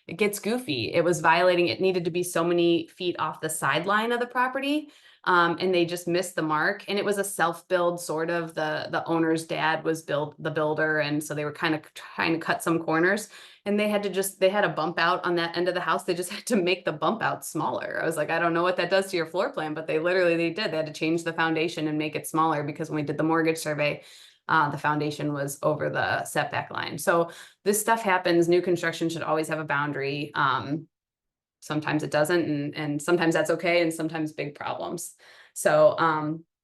it gets goofy. It was violating, it needed to be so many feet off the sideline of the property. And they just missed the mark. And it was a self-build, sort of. The owner's dad was the builder. And so they were kind of trying to cut some corners. And they had a bump out on that end of the house. They just had to make the bump out smaller. I was like, I don't know what that does to your floor plan, but they did. They had to change the foundation and make it smaller, because when we did the mortgage survey, the foundation was over the setback line. So this stuff happens. New construction should always have a boundary. Sometimes it doesn't, and sometimes that's okay, and sometimes big problems. So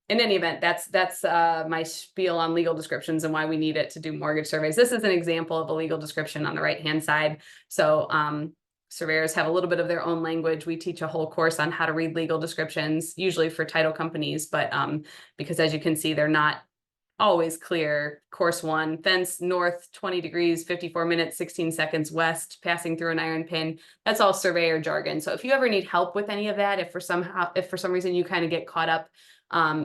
in any event, that's my spiel on legal descriptions and why we need it to do mortgage surveys. This is an example of a legal description on the right-hand side. So surveyors have a little bit of their own language. We teach a whole course on how to read legal descriptions, usually for title companies, but because as you can see, they're not always clear. Course 1, fence north 20 degrees, 54 minutes, 16 seconds west, passing through an iron pin. That's all surveyor jargon. So if you ever need help with any of that, if for some reason you kind of get caught up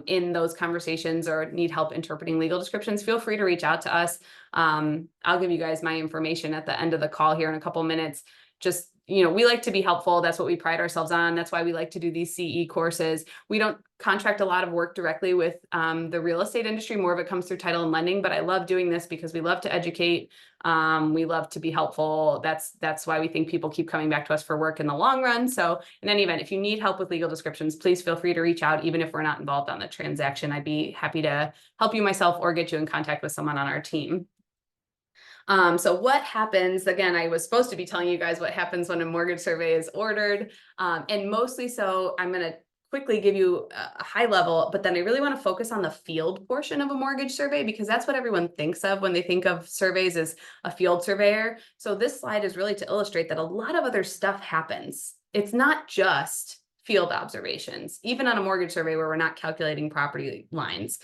in those conversations or need help interpreting legal descriptions, feel free to reach out to us. I'll give you guys my information at the end of the call here in a couple minutes. Just, we like to be helpful. That's what we pride ourselves on. That's why we like to do these CE courses. We don't contract a lot of work directly with the real estate industry. More of it comes through title and lending, but I love doing this because we love to educate. We love to be helpful. That's why we think people keep coming back to us for work in the long run. So in any event, if you need help with legal descriptions, please feel free to reach out. Even if we're not involved on the transaction, I'd be happy to help you myself or get you in contact with someone on our team. So what happens, again, I was supposed to be telling you guys what happens when a mortgage survey is ordered, and mostly so I'm going to quickly give you a high level, but then I really want to focus on the field portion of a mortgage survey, because that's what everyone thinks of when they think of surveys as a field surveyor. So this slide is really to illustrate that a lot of other stuff happens. It's not just field observations, even on a mortgage survey where we're not calculating property lines.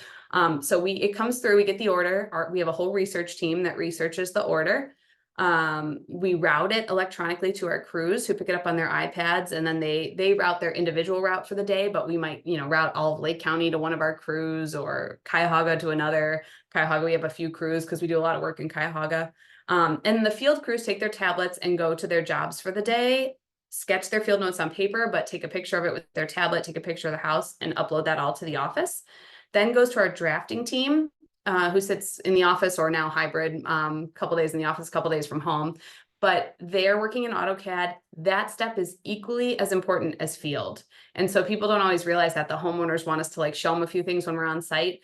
So it comes through, we get the order, we have a whole research team that researches the order. We route it electronically to our crews who pick it up on their iPads, and then they route their individual route for the day, but we might, route all of Lake County to one of our crews, or Cuyahoga to another. Cuyahoga, we have a few crews because we do a lot of work in Cuyahoga. And the field crews take their tablets and go to their jobs for the day, sketch their field notes on paper, but take a picture of it with their tablet, take a picture of the house, and upload that all to the office. Then goes to our drafting team, who sits in the office, or now hybrid, couple days in the office, couple days from home. But they're working in AutoCAD. That step is equally as important as field. And so people don't always realize that. The homeowners want us to show them a few things when we're on site.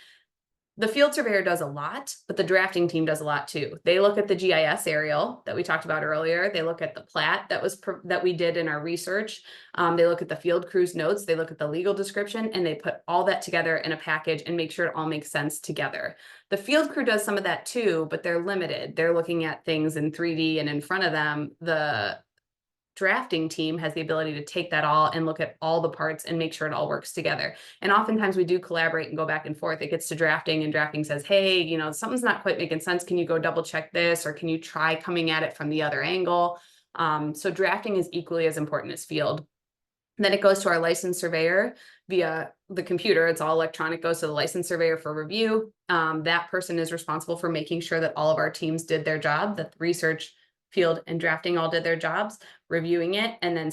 The field surveyor does a lot, but the drafting team does a lot too. They look at the GIS aerial that we talked about earlier. They look at the plat that we did in our research. They look at the field crew's notes. They look at the legal description, and they put all that together in a package and make sure it all makes sense together. The field crew does some of that too, but they're limited. They're looking at things in 3D, and in front of them, the drafting team has the ability to take that all and look at all the parts and make sure it all works together. And oftentimes we do collaborate and go back and forth. It gets to drafting, and drafting says, hey, something's not quite making sense. Can you go double check this? Or can you try coming at it from the other angle? So drafting is equally as important as field. And then it goes to our licensed surveyor via the computer. It's all electronic, goes to the licensed surveyor for review. That person is responsible for making sure that all of our teams did their job, that the research, field, and drafting all did their jobs, reviewing it, and then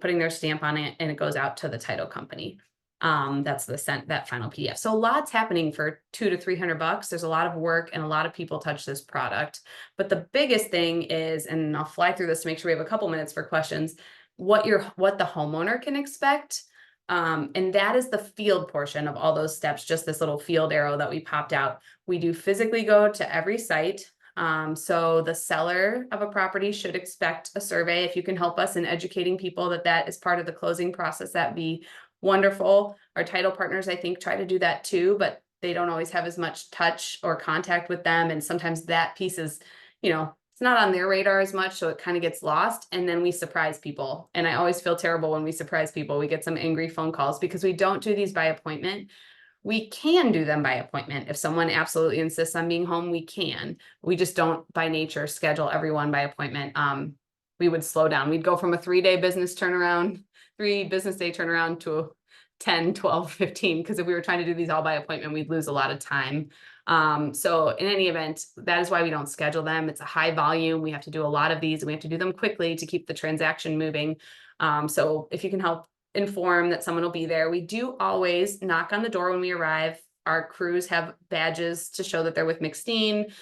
putting their stamp on it, and it goes out to the title company. That's that final PDF. So lots happening for $200 to $300. There's a lot of work, and a lot of people touch this product. But the biggest thing is, and I'll fly through this to make sure we have a couple minutes for questions, what the homeowner can expect. And that is the field portion of all those steps, just this little field arrow that we popped out. We do physically go to every site. So the seller of a property should expect a survey. If you can help us in educating people that is part of the closing process, that'd be wonderful. Our title partners, I think, try to do that too, but they don't always have as much touch or contact with them. And sometimes that piece is, it's not on their radar as much. So it kind of gets lost. And then we surprise people. And I always feel terrible when we surprise people. We get some angry phone calls because we don't do these by appointment. We can do them by appointment. If someone absolutely insists on being home, we can. We just don't by nature schedule everyone by appointment. We would slow down. We'd go from a 3 business day turnaround to a 10, 12, 15, because if we were trying to do these all by appointment, we'd lose a lot of time. So in any event, that is why we don't schedule them. It's a high volume. We have to do a lot of these and we have to do them quickly to keep the transaction moving. So if you can help inform that someone will be there. We do always knock on the door when we arrive. Our crews have badges to show that they're with McSteen.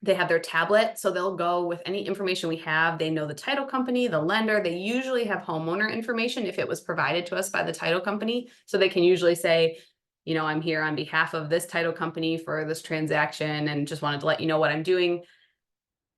They have their tablet, so they'll go with any information we have. They know the title company, the lender. They usually have homeowner information if it was provided to us by the title company. So they can usually say, I'm here on behalf of this title company for this transaction and just wanted to let you know what I'm doing.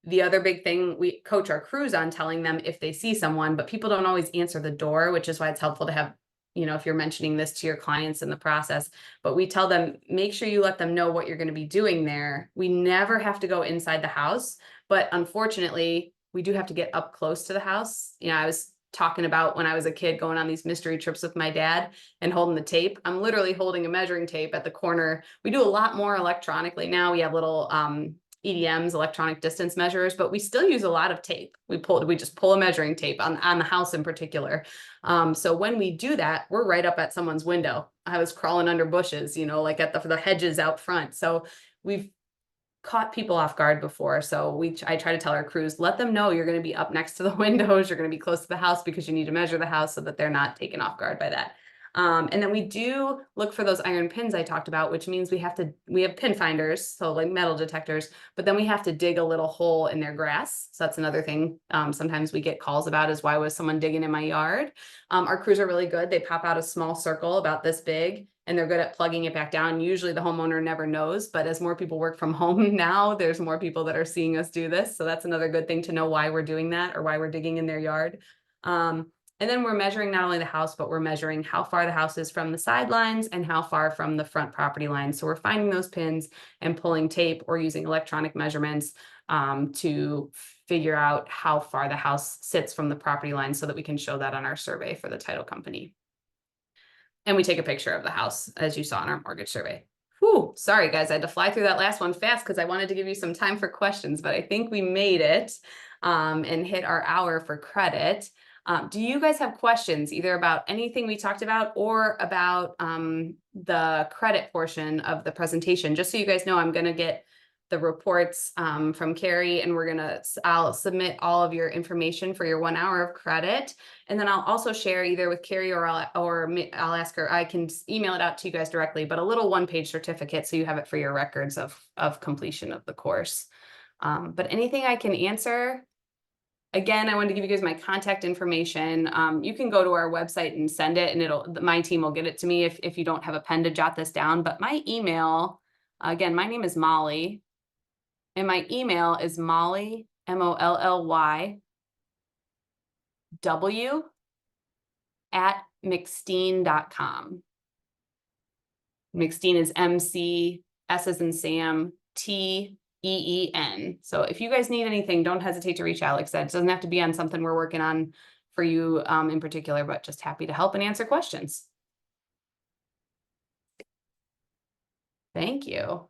The other big thing, we coach our crews on telling them if they see someone, but people don't always answer the door, which is why it's helpful to have, if you're mentioning this to your clients in the process, but we tell them, make sure you let them know what you're going to be doing there. We never have to go inside the house, but unfortunately, we do have to get up close to the house. I was talking about when I was a kid going on these mystery trips with my dad and holding the tape. I'm literally holding a measuring tape at the corner. We do a lot more electronically now. We have little, EDMs, electronic distance measures, but we still use a lot of tape. We just pull a measuring tape on the house in particular. So when we do that, we're right up at someone's window. I was crawling under bushes, like at the hedges out front. So we've caught people off guard before. So I try to tell our crews, let them know you're going to be up next to the windows. You're going to be close to the house because you need to measure the house so that they're not taken off guard by that. And then we do look for those iron pins I talked about, which means we have pin finders, so like metal detectors, but then we have to dig a little hole in their grass. So that's another thing sometimes we get calls about is why was someone digging in my yard? Our crews are really good. They pop out a small circle about this big and they're good at plugging it back down. Usually the homeowner never knows, but as more people work from home now, there's more people that are seeing us do this. So that's another good thing to know why we're doing that or why we're digging in their yard. And then we're measuring not only the house, but we're measuring how far the house is from the sidelines and how far from the front property line. So we're finding those pins and pulling tape or using electronic measurements to figure out how far the house sits from the property line so that we can show that on our survey for the title company. And we take a picture of the house, as you saw in our mortgage survey. Whew, sorry guys, I had to fly through that last one fast because I wanted to give you some time for questions, but I think we made it and hit our hour for credit. Do you guys have questions either about anything we talked about or about the credit portion of the presentation? Just so you guys know, I'm going to get the reports from Carrie and I'll submit all of your information for your 1 hour of credit. And then I'll also share either with Carrie or I'll ask her, I can email it out to you guys directly, but a little 1-page certificate so you have it for your records of completion of the course. But anything I can answer. Again, I wanted to give you guys my contact information. You can go to our website and send it and my team will get it to me if you don't have a pen to jot this down. But my email, again, my name is Molly and my email is Molly, MOLLY, W @McSteen.com. McSteen is MC, S as in Sam, T EEN. So if you guys need anything, don't hesitate to reach out. Like I said, it doesn't have to be on something we're working on for you in particular, but just happy to help and answer questions. Thank you.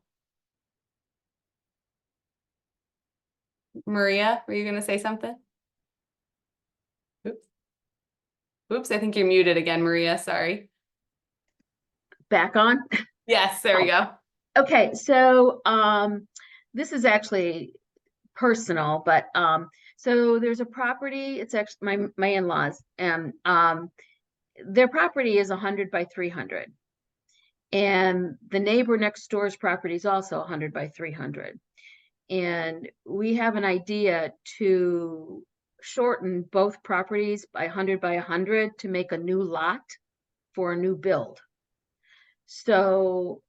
Maria, were you going to say something? Oops. Oops, I think you're muted again, Maria. Sorry. Back on? Yes, there we go. Okay, so this is actually personal, but so there's a property, it's actually my in-laws, and their property is 100 by 300. And the neighbor next door's property is also 100 by 300. And we have an idea to shorten both properties by 100 by 100 to make a new lot for a new build. So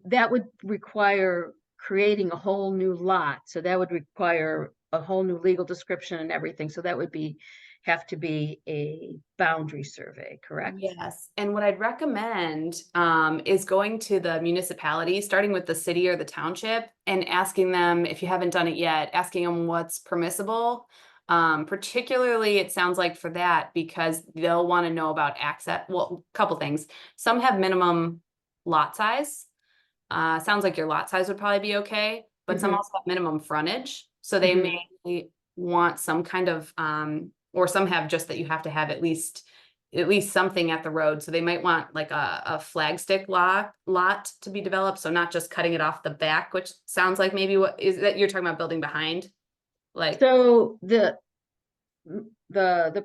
that would require creating a whole new lot. So that would require a whole new legal description and everything. So that would be have to be a boundary survey, correct? Yes, and what I'd recommend is going to the municipality, starting with the city or the township, and asking them, if you haven't done it yet, asking them what's permissible. Particularly, it sounds like for that, because they'll want to know about access. Well, a couple things. Some have minimum lot size. Sounds like your lot size would probably be okay, but some Mhm. also have minimum frontage. So they Mhm. may want some kind of, or some have just that you have to have at least something at the road. So they might want like a flagstick lot to be developed. So not just cutting it off the back, which sounds like maybe what is that you're talking about building behind? Like, So the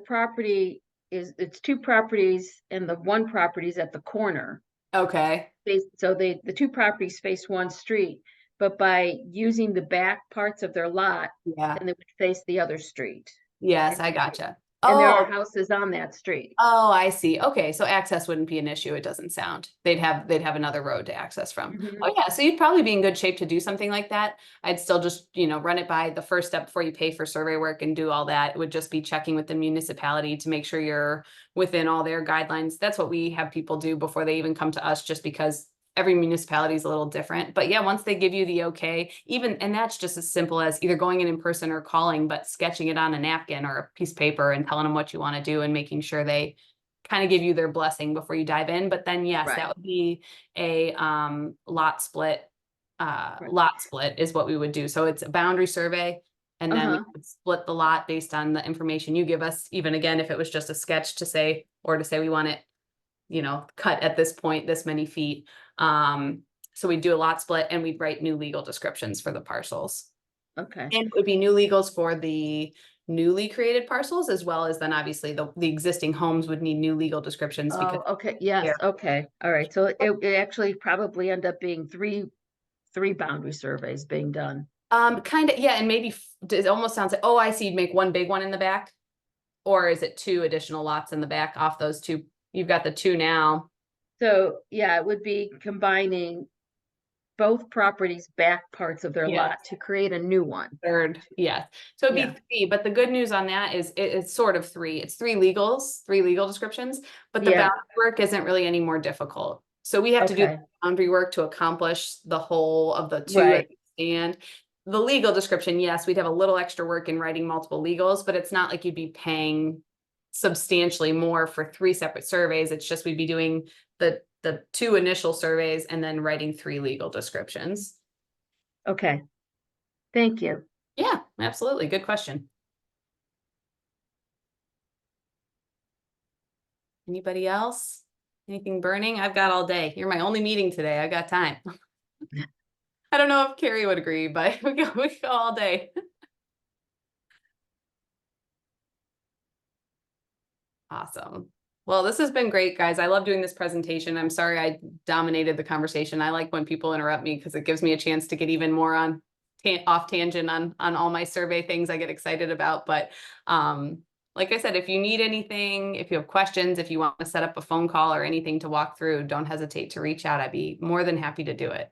property it's two properties, and the one property is at the corner. okay, So the two properties face one street, but by using the back parts of their lot, yeah, then they would face the other street. yes, I gotcha. And there are Oh, houses on that street. oh, I see. Okay, so access wouldn't be an issue, it doesn't sound. They'd have another road to access from. Mhm. Oh, yeah, so you'd probably be in good shape to do something like that. I'd still just, run it by the first step before you pay for survey work and do all that. It would just be checking with the municipality to make sure you're within all their guidelines. That's what we have people do before they even come to us, just because every municipality is a little different. But yeah, once they give you the okay, and that's just as simple as either going in person or calling, but sketching it on a napkin or a piece of paper and telling them what you want to do and making sure they kind of give you their blessing before you dive in. But then yes, Right. that would be a lot split. Right. Lot split is what we would do. So it's a boundary survey. And then we Uh-huh. would split the lot based on the information you give us, even again, if it was just a sketch to say we want it, cut at this point, this many feet. So we'd do a lot split and we'd write new legal descriptions for the parcels. Okay. And it would be new legals for the newly created parcels, as well as then obviously the existing homes would need new legal descriptions because Oh, okay. Yes. they're Okay. All right. So it actually probably end up being three boundary surveys being done. kind of, yeah, and maybe it almost sounds like, oh, I see, you'd make one big one in the back. Or is it two additional lots in the back off those two? You've got the two now. So yeah, it would be combining both properties' back parts of their Yeah. lot to create a new one. Third, yes. So it'd Yeah. be three, but the good news on that is it's sort of three. It's three legal descriptions, but the Yeah. boundary work isn't really any more difficult. So we have to do Okay. boundary work to accomplish the whole of the two Right. and the legal description. Yes, we'd have a little extra work in writing multiple legals, but it's not like you'd be paying substantially more for three separate surveys. It's just we'd be doing the two initial surveys and then writing three legal descriptions. Okay. Thank you. Yeah, absolutely. Good question. Anybody else? Anything burning? I've got all day. You're my only meeting today. I got time. I don't know if Carrie would agree, but we go all day. Awesome. Well, this has been great, guys. I love doing this presentation. I'm sorry I dominated the conversation. I like when people interrupt me because it gives me a chance to get even more on off tangent on all my survey things I get excited about. But like I said, if you need anything, if you have questions, if you want to set up a phone call or anything to walk through, don't hesitate to reach out. I'd be more than happy to do it.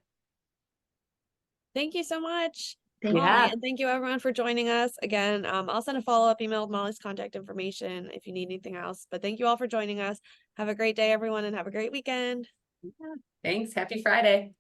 Thank you so much, Thank Molly, Yeah. and thank you everyone for joining us. Again, I'll send a follow-up email with Molly's contact information if you need anything else. But thank you all for joining us. Have a great day, everyone, and have a great weekend. Thanks. Happy Friday.